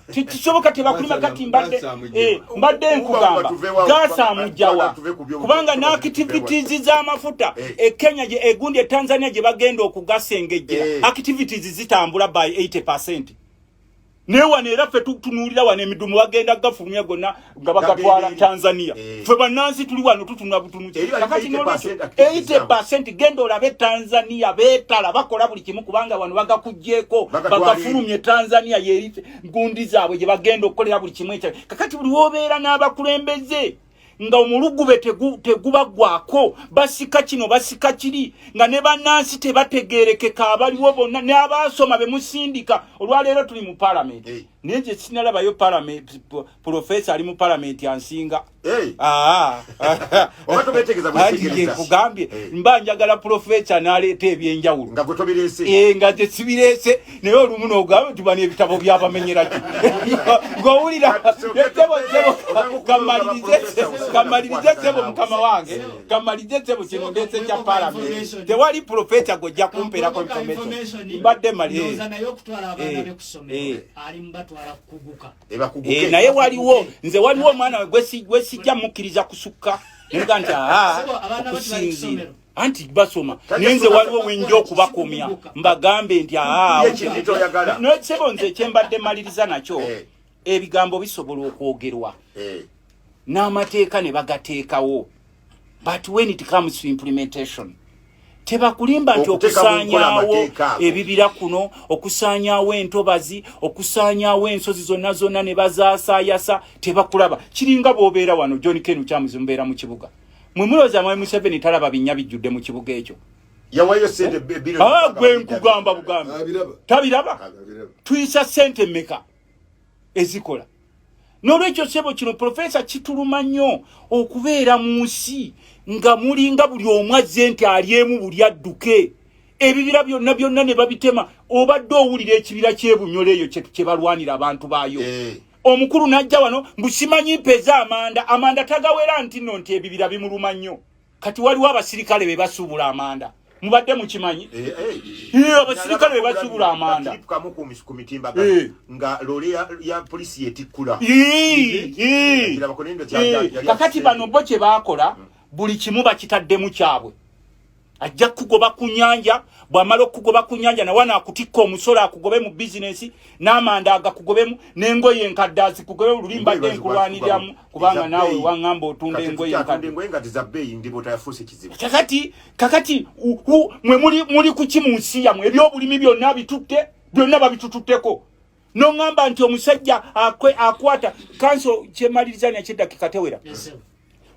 tekisoboka tebakulima kati mbadde nkugamba gasa mujawa kubanga na activities z'amafuta Kenya je egundi Tanzania je bagenda okugasengejja activities zitambula by 80%. Newa neraffe tutunulira wane emidumu bagenda gafulumya gonna nga bagatwala Tanzania ffe bannansi tuli wano tutunula butunuki kakati n'olwekyo 80% genda olabe Tanzania beetala bakola buli kimu kubanga wano bagakuggyeko bagafulumye Tanzania yerife gundi zaabwe gye bagenda okukolera buli kimu ekyo kakati buli wobeera n'abakulembeze nga omulugube tegubagwako basika kino basika kiri nga ne bannansi tebategeerekeka abaliwo bonna ne abasoma bemusindika olwaleero tuli mu parliament naye gye sinalabayo parliament professor ali mu parliament ansinga kugambye mba njagala professor n'aleeta ebyenjawulo nga tesibirese naye olumu n'ogamba nti bano ebitabo byabamenyeraki ng'owulira kamalirize sebo mukama wange kamalirize sebo kino ndese kya parliament tewali professor gojja kumperako information mbadde mali naye waliwo nze waliwo omwana gwesijja mukkiriza kusukka nga nti okusinzira anti basoma nenze waliwo wenjo okubakomya mbagambe nti sebo nze kyembadde maliriza nakyo ebigambo bisobola okwogerwa n'amateeka ne bagateekawo but when it comes to implementation tebakulimba nti okusaanyaawo ebibira kuno okusaanyaawo entobazi okusaanyaawo ensozi zonna ne bazaasaayasa tebakulaba kiringa bw'obeera wano John Kenu kyamuzi mubeera mu kibuga mwe mulowooza Mwami Museveni talaba binnya bijjudde mu kibuga ekyo gwe nkugamba bugambi tabiraba tuyisa ssente mmeka ezikola n'olwekyo sebo kino profesa kituluma nnyo okubeera mu nsi nga mulinga buli omu azze nti alyemu buli adduke ebibira byonna ne babitema obadde owulira ekibira ky'Ebunyolo eyo kye balwanira abantu baayo omukulu n'ajja wano mbusimanyi mpeza amanda tagawera nti nno nti ebibira bimuluma nnyo kati waliwo abasirikale be basuubula amanda mubadde mukimanyi abasirikale be basuubula amanda nga lole ya polisi yetikkula kakati bano bo kye baakola buli kimu bakitaddemu kyabwe ajja kugoba ku nnyanja bw'amala okugoba ku nnyanja nawana akutikka omusolo akugobe mu bizinesi n'amanda agakugobemu n'engoye enkadde azikugobe olulimba dde nkulwaniriramu kubanga naawe waŋŋamba otunda engoye enkadde kakati mwe muli kuki mu nsi yammwe ebyobulimi byonna babitututteko n'oŋŋamba nti omusajja akwata kanso kyemalirizanya ky'eddakika tewera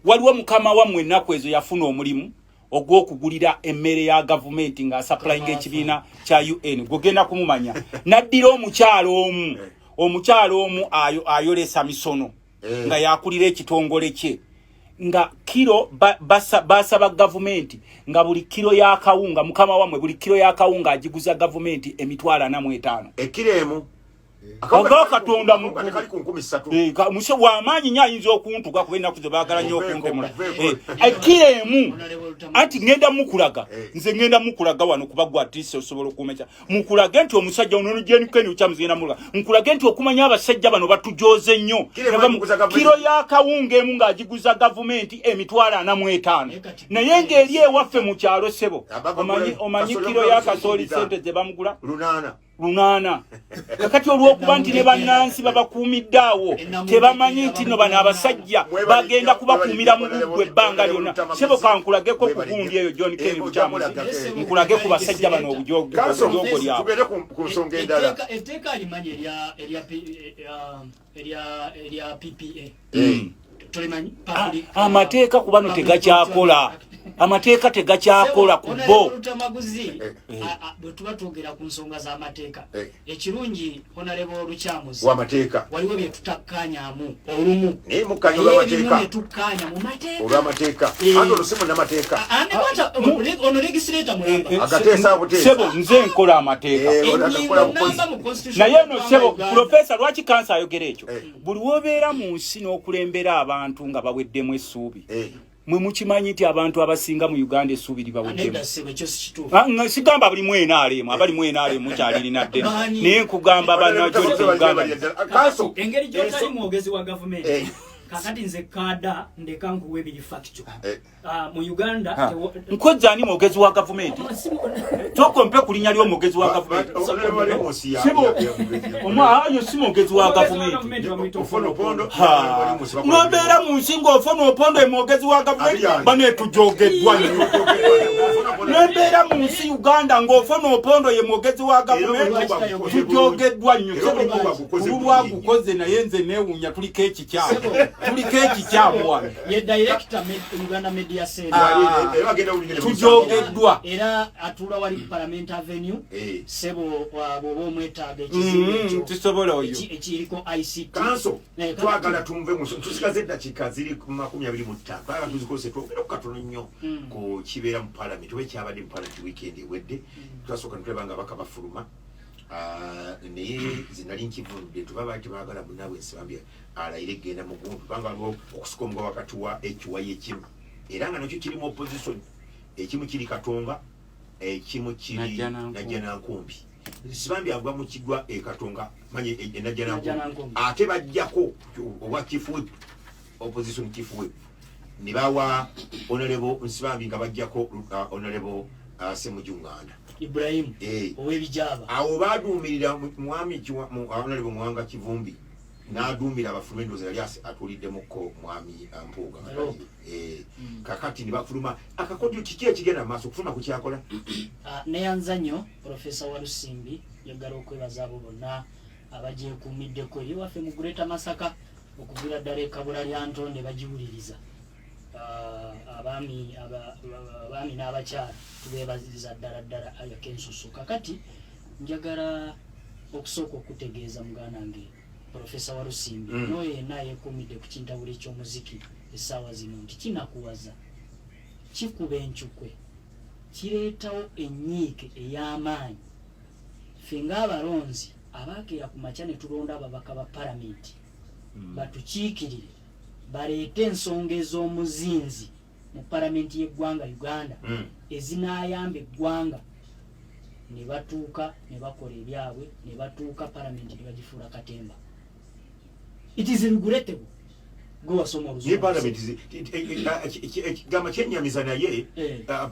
waliwo mukama wammwe ennaku ezo yafuna omulimu ogw'okugulira emmere ya gavumenti nga supplying ekibiina kya UN gogenda kumumanya naddira omukyalo omu ayolesa misono nga yakulira ekitongole kye nga kiro basaba gavumenti nga buli kiro ya kawunga mukama wamwe buli kiro ya kawunga agiguza gavumenti $45 ekiro emu Katonda mushe w'amaanyi nnyo ayinza okuntuka kuba ennaku ze baagala nnyo okuntemula ekiremu anti ngenda mukulaga nze ngenda mukulaga wano kuba gwa atise osobola okumecha mukulage nti omusajja ono John Kenu kyamuzina mulaga mukulage nti okumanya abasajja bano batujoze nnyo kiro ya kawunga emu ng'agiguza gavumenti $45 naye ng'eri ewaffe mu kyalo sebo omanyi kiro ya kasooli sente ze bamugula lunana kakati olw'okuba nti ne bannansi babakuumidde awo tebamanyi nti no bano abasajja bagenda kubakuumira mu bugwe ebbanga lyonna sebo kankulageko ku gundi eyo John Kenu kyamuzi nkulage ku basajja bano obujogo lyabwe etteeka alimanyi erya PPA amateeka ku bano tegakyakola amateeka tegakyakola ku bo Luttamaguzi bwe tuba twogera ku nsonga z'amateeka ekirungi honorable Lukyamuzi w'amateeka waliwo bye tutakkaanyaamu olumu naye mukkaanya olw'amateeka tukkaanya mu mateeka olw'amateeka ate olusimu n'amateeka ono legislator mulamba agateesa buteesa sebo nze nkola amateeka naye no sebo profesa lwaki kansa ayogera ekyo buli wobeera mu nsi n'okulembera abantu nga baweddemu essuubi mwe mukimanyi nti abantu abasinga mu Uganda essuubiri baweddemu. Sigamba buli mwenaalemu abali mwenaalemu mukyalirina ddene naye nkugamba bannajjoli Uganda. Engeri gy'otali mwogezi wa gavumenti kakati nze kaada ndeka nkuwe biri facto. Mu Uganda nkoza ani mwogezi wa gavumenti? Tokompe kulinya lyo mwogezi wa gavumenti. Ayo si mwogezi wa gavumenti. Mwembeera mu nsi ng'ofuna opondo mwogezi wa gavumenti bane tujogeddwa nnyo. Mwembeera mu nsi Uganda ng'ofuna opondo ye mwogezi wa gavumenti tujogeddwa nnyo. Kulwa gukoze naye nze neewunya tuliko ekikyamu. Tuliko ekikyamu wano. Ye director Uganda Media Center. Tujogeddwa. Era atula wali Parliament Avenue. Sebo bobo mwetaaga ekizibu tusobola oyo. Ekiriko ICT. Kanso twagala tumve mu tusikaze dakika ziri 25. Twagala tuzikose twogera katono nnyo ku kibeera mu Parliament. We kyabadde mu Parliament weekend ewedde. Twasooka ntulabanga bakabafuluma. Naye zinali nkivudde tubaba ati baagala munaabwe nsibambye alayire genda mu gundu banga okusukomga wakati wa ekiwa yekimu era nga nakyo kirimu opposition ekimu kiri Katonga ekimu kiri Najjana Nkumbi sibambye agwa mu kigwa Katonga manye Najjana Nkumbi ate bajjako owa chief whip opposition chief whip nibawa honorable nsibambye nga bajjako honorable Semujunganda Ibrahim owebijaba awo baduumirira mwami honorable Mwanga Kivumbi n'aduumira abafumendoza yali atuliddemukko mwami Mpuuga kakati ne bafuluma akakodyo kiki ekigenda maaso okufuluma ku kyakola neyanza nnyo Profesa Walusimbi yagala okwebaza abo bonna abagyekuumiddeko eri waffe mu Greater Masaka okuviira ddala ekabula lya Ntonde bagiwuliriza abaami n'abakyala tubeebaziriza ddala ayakensusu kakati njagala okusooka okutegeeza muganda wange Profesa Walusimbi no yenna yeekuumidde ku kintabula eky'omuziki essaawa zino nti kinakuwaza kikuba encukwe kireetawo ennyiike ey'amaanyi ffe ng'abalonzi abaakeera ku makya ne tulonda ababaka ba palamenti batukiikirire baleete ensonga ez'omuzinzi mu palamenti y'eggwanga Uganda ezinaayamba eggwanga ne batuuka ne bakola ebyabwe ne batuuka palamenti ne bagifuula katemba. It is regrettable. Go wasoma oluzungu. Ye palamenti gama kyennyamiza naye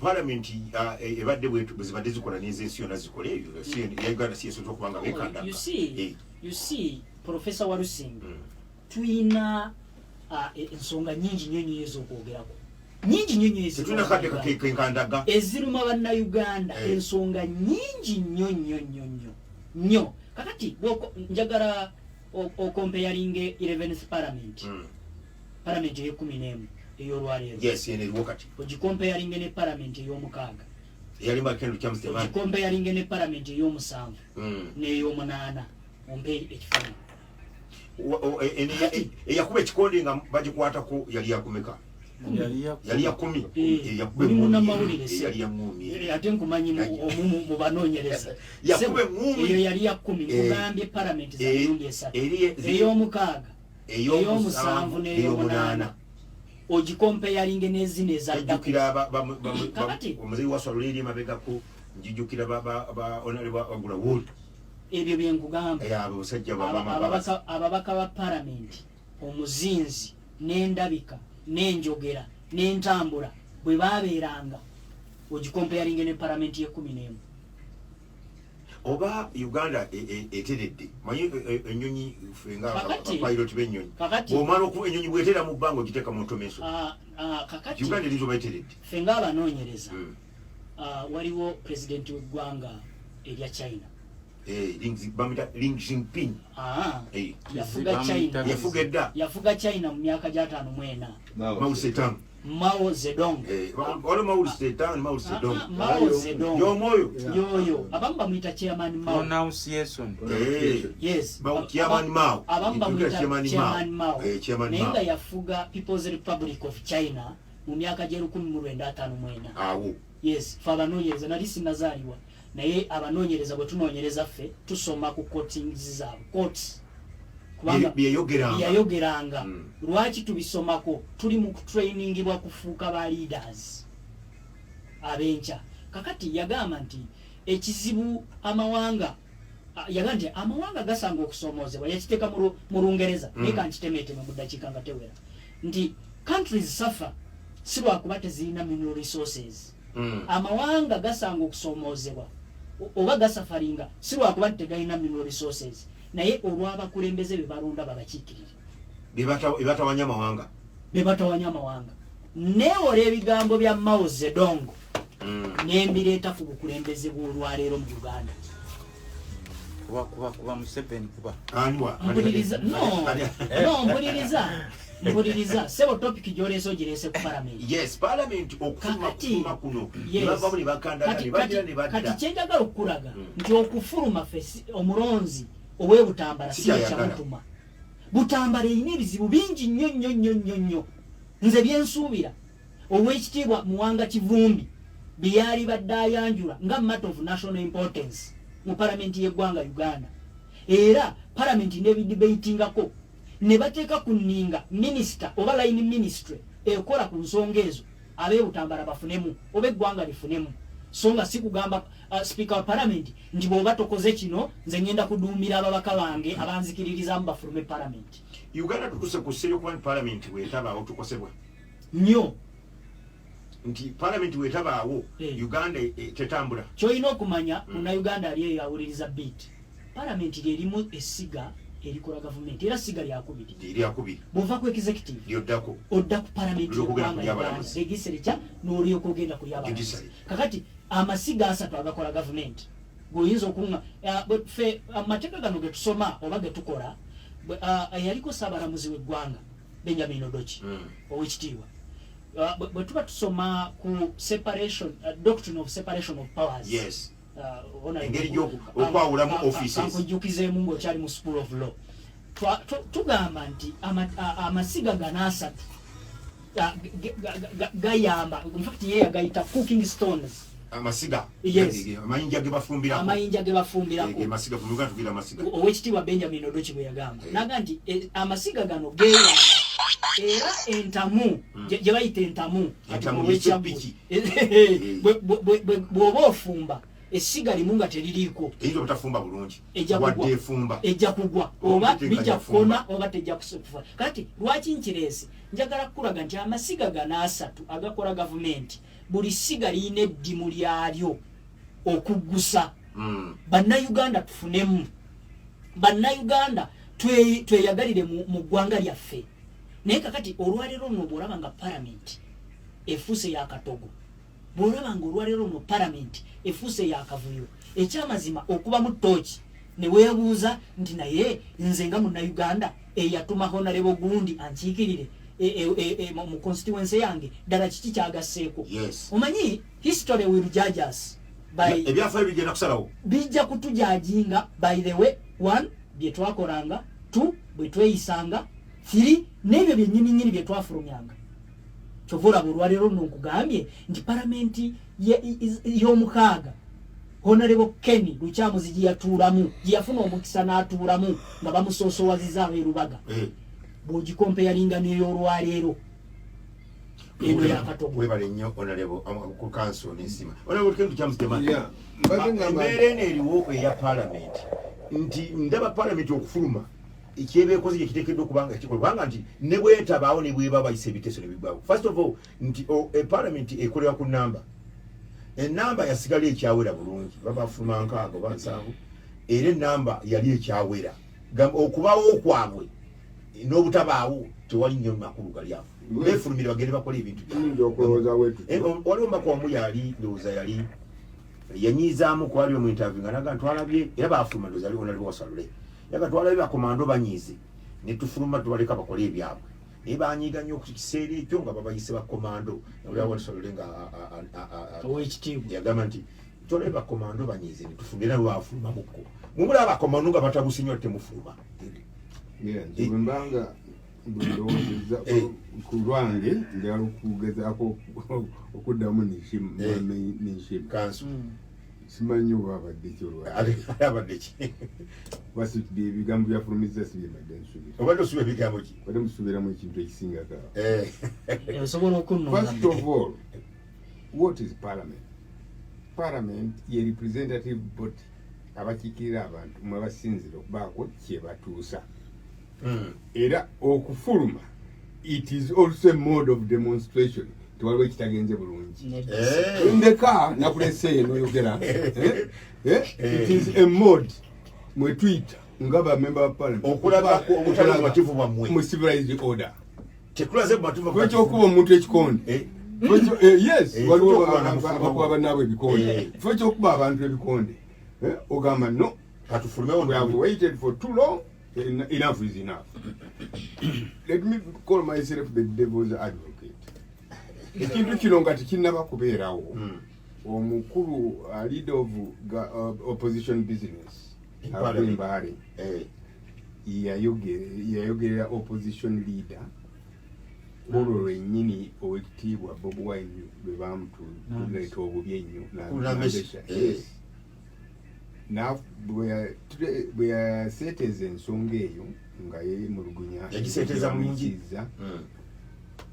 palamenti ebadde bwezibadde zikola n'ensi yonna zikola ebyo ya Uganda si esobola okubanga beekandaka. You see Professor Walusimbi tuyina ensonga nnyingi nnyo ez'okwogerako. Nyingi nnyo ezikandaga eziruma bannayuganda ensonga nyingi nnyo kakati njagala okompeyaringe 11th parliament parliament ye-11 ey'olwaleero ogikompeyaringe ne parliament ey'omukaaga ogikompeyaringe ne parliament ey'omusanvu n'ey'omunaana ompe ekifaananyi eyakuba ekikonde nga bagikwatako yali yakumeka yali ya 10 buli munnamawulire yali ya 10 ate nkumanyi mu banoonyereza eyo yali ya 10 kugambye palamenti za mirundi 3 ey'omukaaga ey'omusanvu n'ey'omunaana ogikompeyaringe n'ezino ezaddakujjukira omuzeyi wa swalula eri emabegako njijjukira bagula wood ebyo byenkugamba ababaka ba palamenti omuzinzi n'endabika n'enjogera n'entambula bwe babeeranga ogikompeyaringe ne palamenti ye-11 oba Uganda eteredde manyi ennyonyi fenga pilot b'ennyonyi bw'omala okuba ennyonyi bw'etera mu bbanga ogiteeka mu ntomeso Uganda erinza oba eteredde fenga abanoonyereza waliwo pulezidenti w'eggwanga erya China Ling Jinping yafuga China mu myaka gya 54 Mao Zedong yoyo abamu bamuyita chairman Mao yes chairman Mao abamu bamuyita chairman Mao naye nga yafuga People's Republic of China mu myaka gya 1954 yes fe abanoonyereza nali sinnazaaliwa naye abanoonyereza bwe tunoonyereza ffe tusoma ku courts zaabwe courts byeyogeranga lwaki tubisomako tuli mu kutrainingibwa kufuuka ba leaders abencha kakati yagamba nti ekizibu amawanga yaganje amawanga gasanga okusomozebwa yakiteeka mu Lungereza nika nkitemeeteme mu ddakiika nga tewera nti countries suffer si lwakuba tezirina mineral resources amawanga gasanga okusomozebwa oba gasafaringa si lwakuba tegalina mineral resources naye olw'abakulembeze be balonda babakiikirire bebatawanya amawanga neewola ebigambo bya Mao Zedong nembireeta ku bukulembeze bw'olwaleero mu Uganda kuba Museveni kuba mpuliriza sebo topic gyoleese ogirese ku parliament okufuluma kuno bava buli bakandagala ne bagira ne badda kati kyenjagala okukulaga nti okufuluma omulonzi ow'ebutambala si kyamutuma butambala erina ebizibu bingi nnyo nze byensuubira ow'ekitiibwa Muwanga Kivumbi byali badde ayanjula nga matter of national importance mu parliament y'eggwanga Uganda era parliament nebidebatingako ne bateeka ku nninga minister oba line ministry ekola ku nsonga ezo ab'ebutambala bafunemu oba eggwanga lifunemu so nga si kugamba speaker wa parliament nti bw'oba tokoze kino nze ngenda kuduumira ababaka bange abanzikiririzamu bafulume parliament Uganda tukuse ku serious one parliament wetabaawo tukosebwa nnyo nti parliament wetabaawo Uganda tetambula kyolina okumanya muna Uganda ali eyo yawuliriza beat parliament lyerimu essiga erikola government era siga lyakubiri bwova ku executive odda ku parliament legislature n'olyoka ogenda kuli abalamazi kakati amasiga asatu agakola government goyinza okunga fe amateeka gano getusoma oba getukola yaliko Ssaabalamuzi w'eggwanga Benjamin Odochi ow'ekitiibwa bwe tuba tusoma ku separation doctrine of separation of powers engeri gy'okwawulamu offices nkujjukizeemu ng'okyali mu school of law tugamba nti amasiga gano asatu gayamba infact ye yagayita cooking stones amasiga amayinja ge bafumbirako owekitiibwa Benjamin Odochi bwe yagamba naga nti amasiga gano geyamba era entamu gye bayita entamu bw'oba ofumba essiga limu nga teririiko ejja kugwa oba bijja kukona oba tejja kufa kati lwaki nkireese njagala kukulaga nti amasiga gano asatu agakola gavumenti buli ssiga liyina eddimu lyalyo okuggusa bannayuganda tufunemu bannayuganda tweyagalire mu ggwanga lyaffe naye kakati olwaleero luno bw'olaba nga parliament efuuse yakatogo bw'olaba nga olwaleero luno parliament efuuse yakavuyo ekyamazima okuba mu ttooki ne weebuuza nti naye nze nga munnayuganda eyatuma honorable gundi ankiikirire mu constituency yange ddala kiki kyagasseeko omanyi history will judge us ebyafaayo bigenda kusalawo bijja kutujajinga by the way 1 bye twakolanga 2 bwe tweyisanga 3 n'ebyo byennyini bye twafulumyanga kyova olaba olwaleero luno nkugambye nti paramenti y'omukaaga honorable Kenny Lukyamuzi gye yatuulamu gye yafuna omukisa n'atuulamu nga bamusoosowaziza ab'erubaga bw'ogikompeyalinga n'ey'olwaleero eno yakatogo webale nnyo honorable ku council n'ensima honorable Kenny Lukyamuzi embeera eno eriwo eya paramenti nti ndaba paramenti okufuluma ekyebeekoze gye kiteekeddwa okubanga ekikola kubanga nti ne bwetabaawo ne bweba bayisa ebiteeso ne bigwawo first of all nti paramenti ekolera ku namba enamba yasigala ekyawera bulungi babafuluma nkaaga oba nsanvu era enamba yali ekyawera okubawo kwabwe n'obutabaawo tewali nnyo makulu gali awo beefulumire bagende bakola ebintu waliwo mbaka wamu yali ndowooza yali yanyiizaamu kwaliwo mu interview nga naga ntwalabye era baafuluma ndowooza ali onaliwo wasalule yaga twalabye bakomando banyiize ne tufuluma tubaleka bakole ebyabwe naye banyiiga nnyo ku kiseera ekyo nga babayise bakomando olyawo wasalule nga yagamba nti twalabye bakomando banyiize ne tufuluma era lwafuluma mukko mumulaba bakomando nga batabuse nnyo temufuluma mbanga ndowooza ku lwange njagala okugezaako okuddamu nishimu kansu simanyi wabadde abadde ki wasitudde ebigambo byafulumiza sibyemadde nsubira obadde osuba ebigambo ki badde musubiramu ekintu ekisingako osobola okunona first of all what is parliament? Parliament ye representative body abakiikirira abantu mwe basinzira okubaako kye batuusa era okufuluma it is also a mode of demonstration tiwaliwo ekitagenze bulungi ndeka nakulese eno yogera it is a mode mwe twita nga bamemba ba parliament okulabako obutali bumativu bwammwe mu civilized order tekulaze bumativu bwekyokuba omuntu ekikonde yes waliwo abakuba bannaabwe ebikonde fo ekyokuba abantu ebikonde ogamba no katufulumewo we have waited for too long. Enough is enough. Let me call myself the devil's advocate. Ekintu kino nga tekinnaba kubeerawo omukulu leader of opposition business Mbale yayogerera opposition leader olwo lwennyini owekitiibwa Bobi Wine bwe bamutuleeta obubi ennyo bwe yaseeteza ensonga eyo nga yeemulugunya yagiseeteza mungiza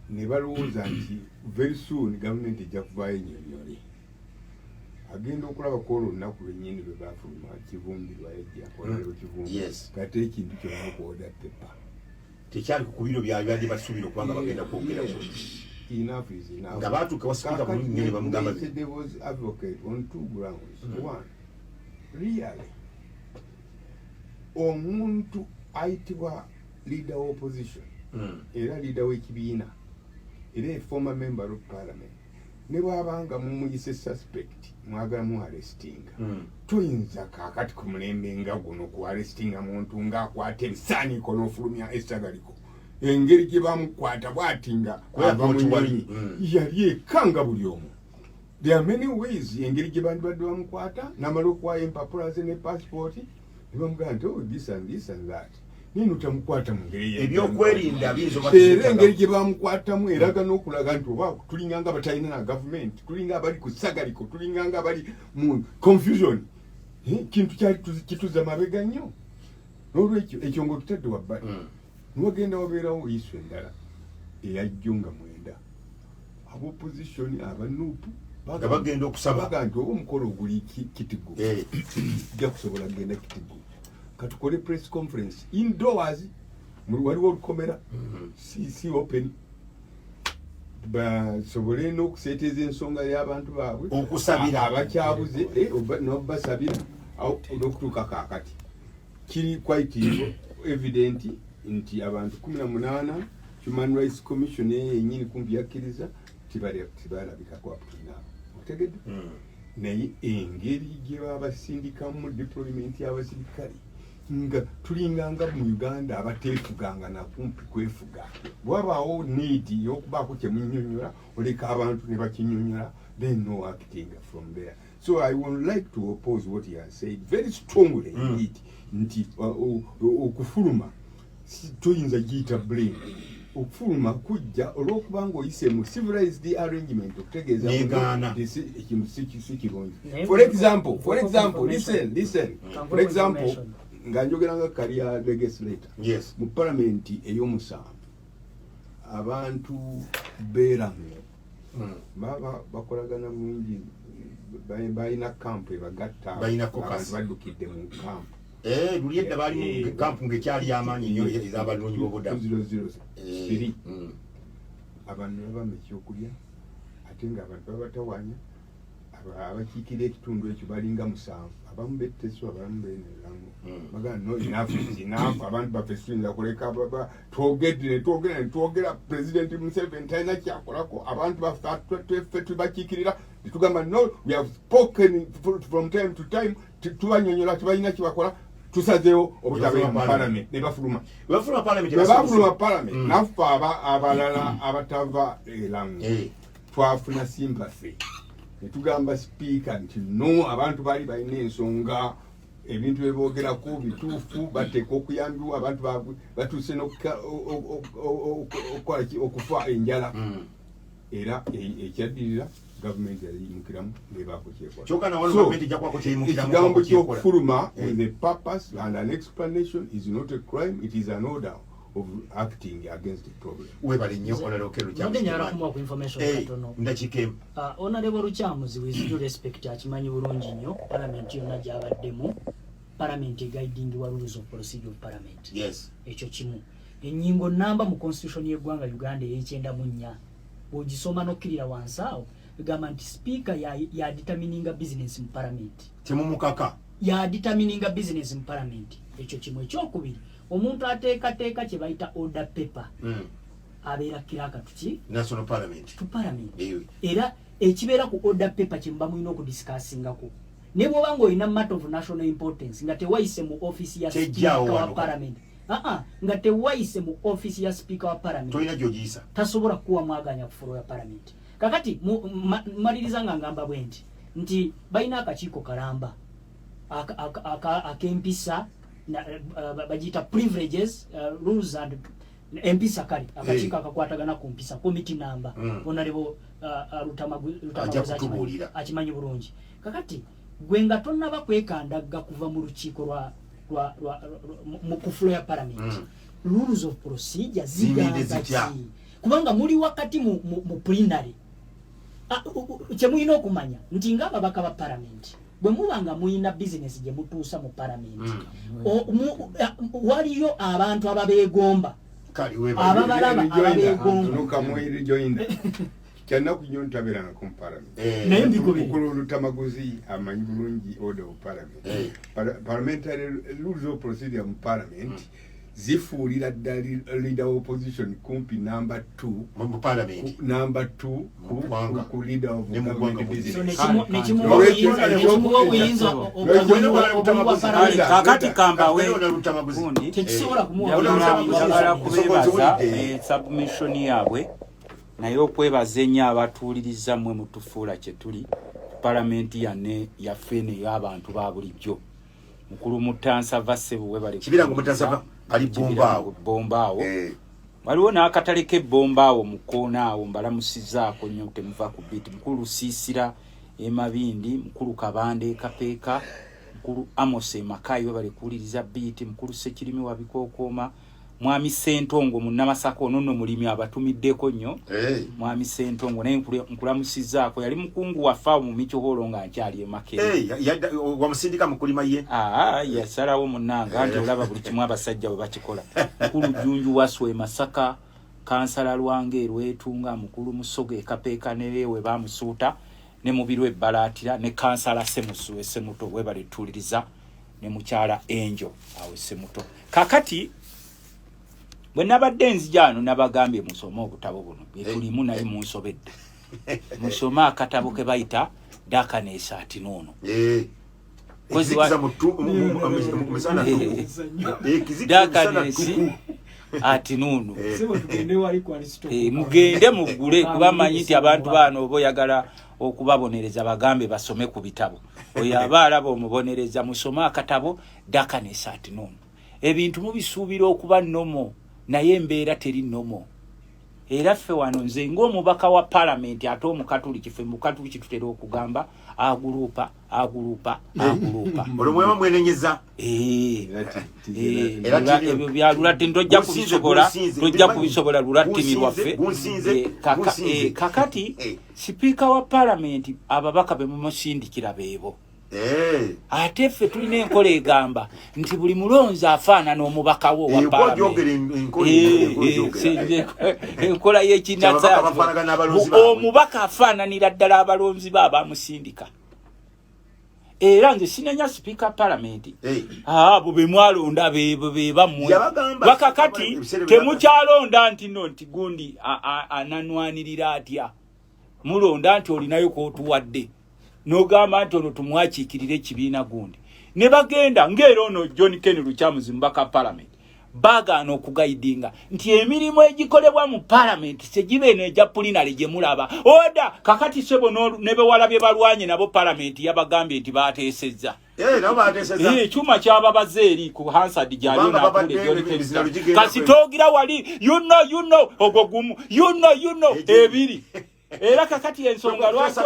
ne balowooza nti very soon gavumenti ejja kuvaayo ennyonnyole agenda okulabako olwo olunaku lwennyini lwe baafuluma kivumbirwa yajja olero kivumbi kate ekintu kyonna okuoda pepa tekyali ku biro byabadde basuubira okubanga bagenda kwogera enough is enough nga baatuuka wasipika bulungi ne bamugamba devil's advocate on two grounds one really omuntu ayitibwa leader of opposition era leader w'ekibiina era a former member of parliament ne bwabanga mumuyise suspect mwagala mu arrestinga tuyinza kaakati ku mulembe nga guno ku arrestinga muntu ng'akwata ebisaaniiko n'ofulumya essagaliko engeri gye bamukwata bw'atinga ava mu nyonyi yali ekanga buli omu. There are many ways engeri gye bandibadde bamukwata n'amala okuwaayo empapula ze ne passport ne bamugamba nti this and this and that nino tamukwata mu ngeri ebyokwerinda bizo era engeri gye bamukwatamu eraga n'okulaga nti oba tulinganga batalina na gavumenti tulinga abali ku ssagaliko tulinganga abali mu confusion kintu kyali kituza mabega nnyo n'olwekyo ekyo ng'otutadde wabbali niwagenda wabeerawo yisu endala eyajjo nga mwenda abopposition abanuupu bagenda okusaba baga nti oba omukolo oguli kitigo ojja kusobola kugenda kitigo katukole press conference indoors waliwo olukomera si open basobole n'okuseeteeza ensonga y'abantu baabwe okusabira abakyabuze n'obasabira n'okutuuka kaakati kiri quite evident nti abantu 18 Human Rights Commission yennyini kumpi yakkiriza tibalabikako aputinaabo otegedde naye engeri gye babasindikamu mu deployment y'abasirikale nga tulinganga mu Uganda abateefuganga nakumpi kwefuga bwabaawo need y'okubaako kyemunnyonnyola oleka abantu ne bakinyonnyola then no acting from there. So I would like to oppose what he has said very strongly indeed nti okufuluma tuyinza giyita blame okufuluma kujja olw'okubanga oyise mu civilized arrangement okutegeeza ekintu si kirungi. For example listen nga njogeranga career legislator mu parliament ey'omusanvu abantu beeramu baba bakolagana bulungi balina kampu ebagatta abantu baddukidde mu kampu luli edda bali mu kampu ng'ekyali amaanyi nnyo ez'abanoonyi b'obubudamu 003 abantu babama ekyokulya ate ng'abantu babatawanya abakiikira ekitundu ekyo balinga 7 abamu betteswa abamu benereramu bagamba no enough abantu baffe tuyinza kuleka twogera president Museveni talina kyakolako abantu baffe tubakiikirira netugamba no we have spoken from time to time tubanyonyola tebalina kibakola tusazeewo obutabeera mu parliament ne bafuluma parliament naffe abalala abatava eramu twafuna sympathy netugamba speaker nti no abantu baali balina ensonga ebintu byeboogerako bituufu bateeka okuyambibwa abantu baabwe batuuse okufa enjala era ekyaddirira government yayimukiramu nebakukyekwa. Choka na wano government jakwako kyayimukiramu. Ekigambo ky'okufuluma with a purpose and an explanation is not a crime, it is an order of acting against the problem. Webali nnyo Honorable Luchamuzi. Nde nyala kumuwa ku information katono. Ndakikemu. Honorable Luchamuzi with due respect akimanyi bulungi nnyo parliament yonna gy'abaddemu parliament guiding wa rules of procedure of parliament. Yes. Ekyo kimu. Ennyingo namba mu constitution y'eggwanga Uganda ey'ekyenda ogisoma nokkirira wansi awo egamba nti speaker ya determining a business mu parliament. Temumukaka. Ya determining a business mu parliament. Ekyo kimu. Ekyokubiri omuntu ateekateeka kye bayita order paper abeera kiraka tuki national parliament to parliament era ekibeera ku order paper kye mba mulina okudiscussingako ne bw'oba ng'olina matter of national importance nga tewayise mu office ya speaker wa parliament nga tewayise mu office ya speaker wa parliament tolina gy'ogiyisa tasobola kuwa mwaganya ku floor ya parliament kakati maliriza nga ngamba bwe nti balina akakiiko kalamba akempisa bajita privileges rules and empisa kali akakiiko akakwatagana ku mpisa committee number Honorable Luttamaguzi akimanyi bulungi kakati gwe nga tonnaba kwekandaga kuva mu lukiiko mu kufulo ya parliament rules of procedure zigamba kubanga muli wakati mu plenary kye mulina okumanya nti ng'ababaka ba parliament bwe mubanga muyina business gye mutuusa mu parliament waliyo abantu ababeegomba ababalaba ababeegomba kyanaku nnyo ntabeeranga ku parliament mukulu Luttamaguzi amanyi bulungi order of parliament parliamentary rules of procedure mu parliament zifuulira ddala leader of opposition kumpi number 2 mu parliament number 2 ku leader of government business kakati kamba we gundi tekisobola kumuwa kubebaza submission yaabwe naye okwebaza ennyo abatuuliriza mmwe mutufuula kye tuli parliament yanne yaffe n'ey'abantu ba bulijjo mukulu Mutansa Vasebuwe bali kibirango Mutansa ali bombaawo waliwo n'akatale k'ebombaawo mu koona awo mbalamusizaako nnyo temuva ku biti mukulu Siisira Emabindi mukulu Kabande Kapeeka mukulu Amos Makayo bali kuwuliriza biti mukulu Sekirimi wa Bikookoma mwami Sentongo munnamasako nonno mulimi abatumiddeko nnyo mwami Sentongo naye nkulamusizaako yali mukungu wafa mu michoholo nga nkyali emakere wamusindika mukulima ye yasalawo munnanga nti olaba buli kimu abasajja bwe bakikola mukulu Junju Waswe Masaka kansala Lwange Lwetunga mukulu Musoge Kapeeka newe bamusuuta ne mubirwe Balatira ne kansala Semusu Semuto we bali tuliriza ne mukyala Enjo awe Semuto kakati bwe nabadde nzijano nabagambye musoma obutabo buno byetulimu naye munsobedde musoma akatabo ke bayita Dakanesa ati nono kwezi wa musana Dakanesi ati nono mugende mugule kubamanyi nti abantu bano boyagala okubabonereza bagambe basome ku bitabo oyo abalaba omubonereza musoma akatabo Dakanesa ati nono ebintu mubisuubira okuba nomo naye embeera teri nomo era ffe wano nze ng'omubaka wa parliament ate omukatuliki ffe mukatuliki tutera okugamba agulupa olumwema mwenenyeza ebyo bya Lulatti tojja kubisobola Lulatti lwaffe kakati sipiika wa parliament ababaka be mumusindikira beebo ate ffe tulina enkola egamba nti buli mulonzi afaanana omubaka wo wa parliament enkola y'ekinnazaati omubaka afaananira ddala abalonzi be abamusindika era nze sinenya sipiika parliament abo be mwalonda be bammwe bakakati temukyalonda nti no nti gundi ananwanirira atya mulonda nti olinayo kootuwadde nogamba nti ono tumwakiikirire ekibiina gundi ne bagenda ng'era ono John Ken Luchamuzi mbaka parliament bagaana okugaidinga nti emirimu egikolebwa mu parliament segibe neja pulinale gye mulaba oda kakati sebo ne bewalabye balwanye nabo parliament yabagambye nti baateesezza nabo baateesezza ekyuma ky'ababaze eri ku Hansard gyali nakule John Ken kasi togira wali you know ogwo gumu you know ebiri era kakati ensonga lwaki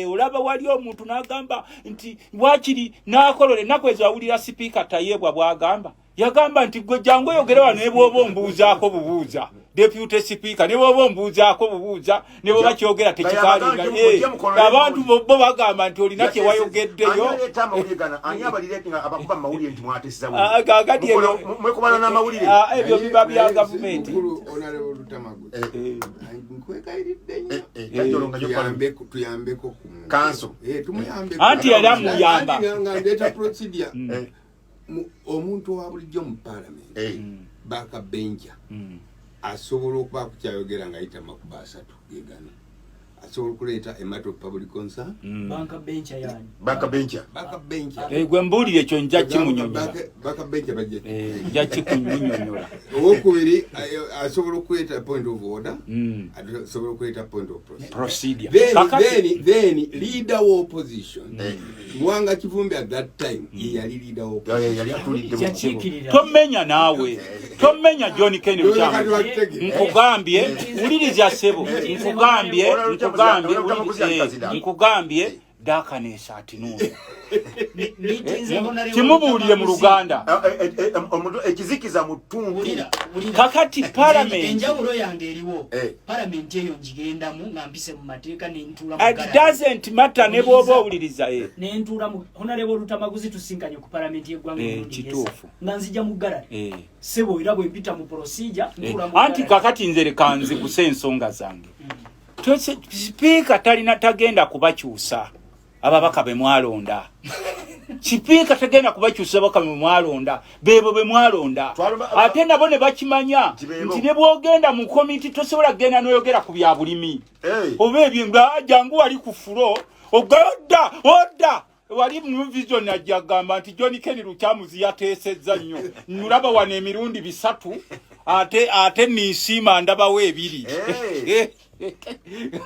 olaba wali omuntu n'agamba nti wakiri n'akolole nakwezo awulira sipiika Tayebwa bw'agamba yagamba nti gwe jangu oyogere wano ne bw'oba ombuuzaako bubuuza deputy speaker ne bw'oba ombuuzaako bubuuza ne bw'oba kyogera tekikaalinga abantu bo bagamba nti olina kye wayogeddeyo ebyo biba bya gavumenti tuyambeko anti era muyamba omuntu wa bulijjo mu parliament bakabenja asobola okuba kukyayogera nga ayita makuba 3 gegana asobola okuleeta a matter of public concern bakabenja gwe mbuulire ekyo nja kimunyonyola bakabenja bajja nja kimunyonyola owokubiri asobola okuleeta point of order asobola okuleeta point of procedure then leader of opposition Mwanga Kivumbi at that time yali leader of opposition tomenya naawe tomenya John Kennedy nkugambye uliriza sebo nkugambye dakanesa atinuno kimubuulire mu Luganda omuntu ekizikiza mu ttungu kakati parliament enjawulo yange eriwo parliament eyo njigendamu ngampise mu mateeka n'entuula mu it doesn't matter ne bw'oba owuliriza n'entuula mu Honorable Luttamaguzi tusinkanye ku parliament y'eggwanga kituufu nga nzija mu gallery sebo era bwe mpita mu procedure ntula mu anti kakati nzere kanzi kusensonga zange speaker talina tagenda kubakyusa ababaka be mwalonda Sipiika tagenda kubakyusa ababaka be mwalonda bebo be mwalonda ate nabo ne bakimanya nti ne bwogenda mu komiti tosobola genda n'oyogera ku bya bulimi oba ebyo nga jangu wali ku fulo oda wali mu vision ajagamba nti John Kennedy Luttamaguzi yateesezza nnyo nulaba wana emirundi 3 ate nisima ndabawo 2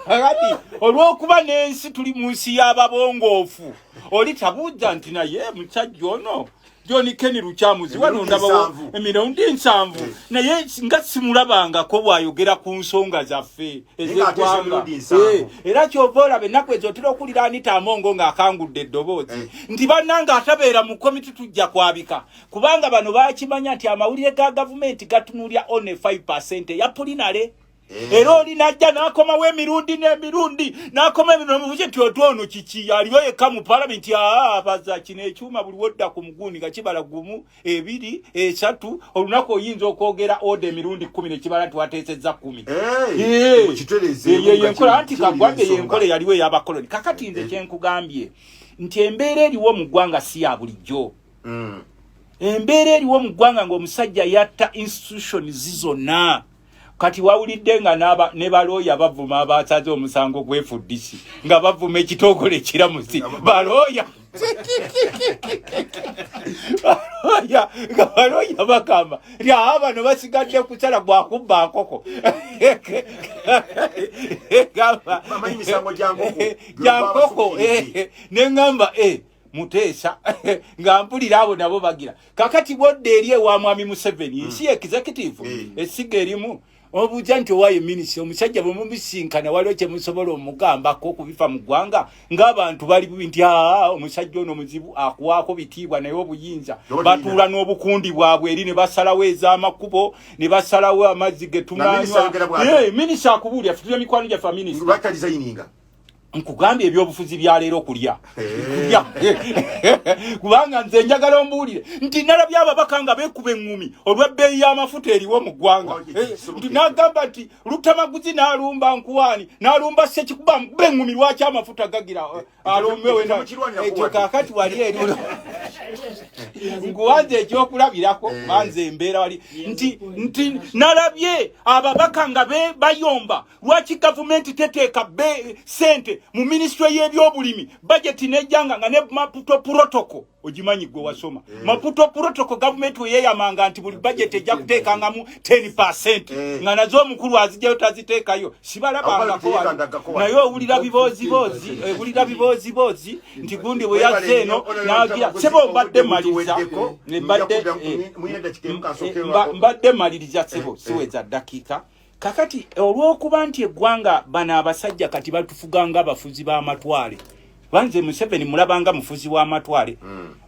Agati olwokuba n'ensi tuli mu nsi y'ababongoofu oli tabuuza nti naye musajja ono John Kennedy Luttamaguzi wano ndabawo emirundi 7 naye nga simulabangako bw'ayogera ku nsonga zaffe ez'eggwanga era kyova olaba ennaku ezo otera okulira Anita Amongo ng'akangudde eddoboozi nti bannanga atabeera mu komiti tujja kwabika kubanga bano baakimanya nti amawulire ga gavumenti gatunuulya on 5% ya pulinale era oli najja n'akomawo emirundi n'emirundi n'akoma emirundi mubuze nti otwono kiki aliyo yekka mu parliament baza kino ekyuma buli wodda ku muguuni nga kibala 1 2 3 olunaku oyinza okwogera ode emirundi 10 nekibala nti wateesezza 10 yenkola anti kagwambe yenkole yaliwo ey'abakoloni kakati nze kyenkugambye nti embeera eriwo mu ggwanga si ya bulijjo embeera eriwo mu ggwanga ng'omusajja yatta institution zizonna kati wawulidde nga ne balooya bavuma abasaze omusango gw'efuddisi nga bavuma ekitongole ekiramusi balooya balooya bagamba nti bano basigadde kusala gwakubba nkoko jankoko neŋŋamba Muteesa nga mpulira abo nabo bagira kakati bodde eri ewa mwami Museveni ensi executive esiga erimu obuja nti owaye minisita omusajja bwe mubisinkana waliwo kye musobola omugambako okubifa mu ggwanga ng'abantu bali bubi nti omusajja ono muzibu akuwaako bitiibwa naye obuyinza batuula n'obukundi bwabwe eri ne basalawo ez'amakubo ne basalawo amazzi ge tumanywa minisita akubuulira ffe mikwano gyaffe minisita nkugambye ebyobufuzi bya leero kulya kubanga nze njagala ombuulire nti nalabye ababaka nga beekuba eŋŋumi olw'ebbeeyi y'amafuta eriwo mu ggwanga nti n'agamba nti Luttamaguzi n'alumba Nkuwaani n'alumba Ssekikuba mbe eŋŋumi lwaki amafuta gagira alumbewe ekyo kaakati wali eri nkuwanze ekyokulabirako banze embeera wali nti nalabye ababaka nga bayomba lwaki gavumenti teteeka sente mu ministry y'ebyobulimi budget nejjanga nga ne Maputo protocol ogimanyi gwe wasoma Maputo protocol government yeyamanga nti buli budget ejja kuteekangamu 10% nga nazo omukulu azijjayo taziteekayo sibalabangako naye owulira biboozi nti gundi bwe yazze eno n'agira sebo mbadde maliriza sebo siweza dakiika kakati olwokuba nti eggwanga bana abasajja kati batufuganga abafuzi b'amatwale banze Museveni mulabanga mufuzi w'amatwale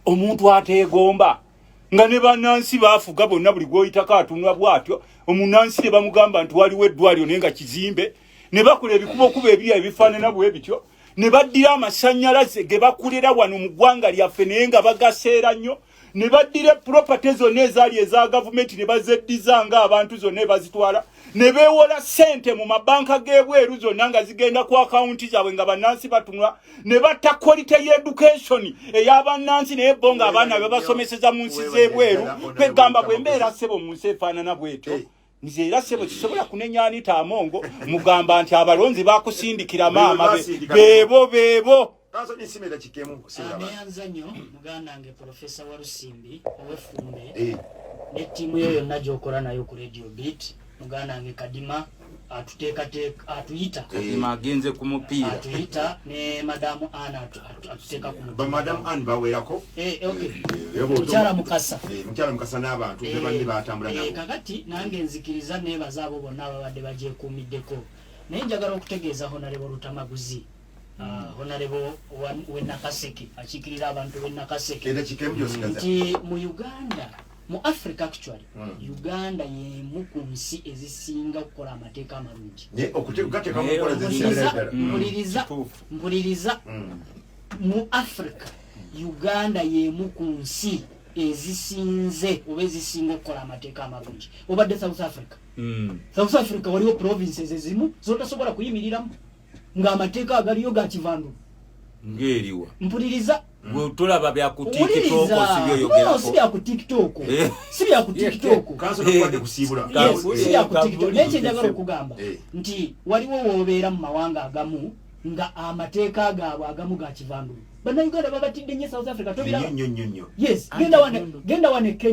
omuntu ateegomba nga ne bannansi baafuga bonna buli gwoyitako atunula bwatyo omunansi ne bamugamba nti waliwo eddwaliro naye nga kizimbe ne bakola ebikubokuba ebiri ebifaanana bwe bityo ne baddira amasannyalaze ge bakulira wano mu ggwanga lyaffe naye nga bagaseera nnyo ne baddira property zonna ezaali eza gavumenti ne bazeddiza nga abantu zonna bazitwala ne beewola ssente mu mabanka g'ebweru zonna nga zigenda ku akawunti zaabwe nga bannansi batunula ne batta quality y'education ey'abannansi naye bo nga abaana babasomeseza mu nsi z'ebweru kwegamba bwe mbeera ssebo mu nsi efaanana bwetyo nze era ssebo kisobola kunenya Anita Amongo mugamba nti abalonzi bakusindikira maama beebo neyanza nnyo muganda wange Profesa Warusimbi ow'Effumbe ne ttiimu yo yonna gy'okola nayo ku Radio Beat muganda wange Kadima atuyita Kadima agenze ku mupiira atuyita ne Madamu Anna atuteeka ku mupiira Madamu Anna baweerako mukyala Mukasa n'abantu bandi batambula nabo kakati nange nzikiriza neebaza abo bonna ababadde bagyekuumiddeko naye njagala okutegeeza Honorable Luttamaguzi Honorable Nakaseke akiikirira abantu Nakaseke nti mu Uganda mu Africa actually Uganda y'emu ku nsi ezisinga okukola amateeka amalungi mpuliriza mu Africa Uganda y'emu ku nsi ezisinze oba ezisinga okukola amateeka amalungi obadde South Africa South Africa waliwo provinces ezimu zotasobola kuyimiriramu ng'amateeka agaliyo ga kivandu ng'eriwa mpuliriza tulaba bya ku TikTok sibyoyogerako si bya ku TikTok si bya ku TikTok kanso n'okwadde kusiibula si bya ku TikTok n'ekyo njagala okugamba nti waliwo woobeera mu mawanga agamu nga amateeka gaabwe agamu ga kivandu bannayuganda babatidde nnyo South Africa tobiraba nnyo yes genda wane Kenya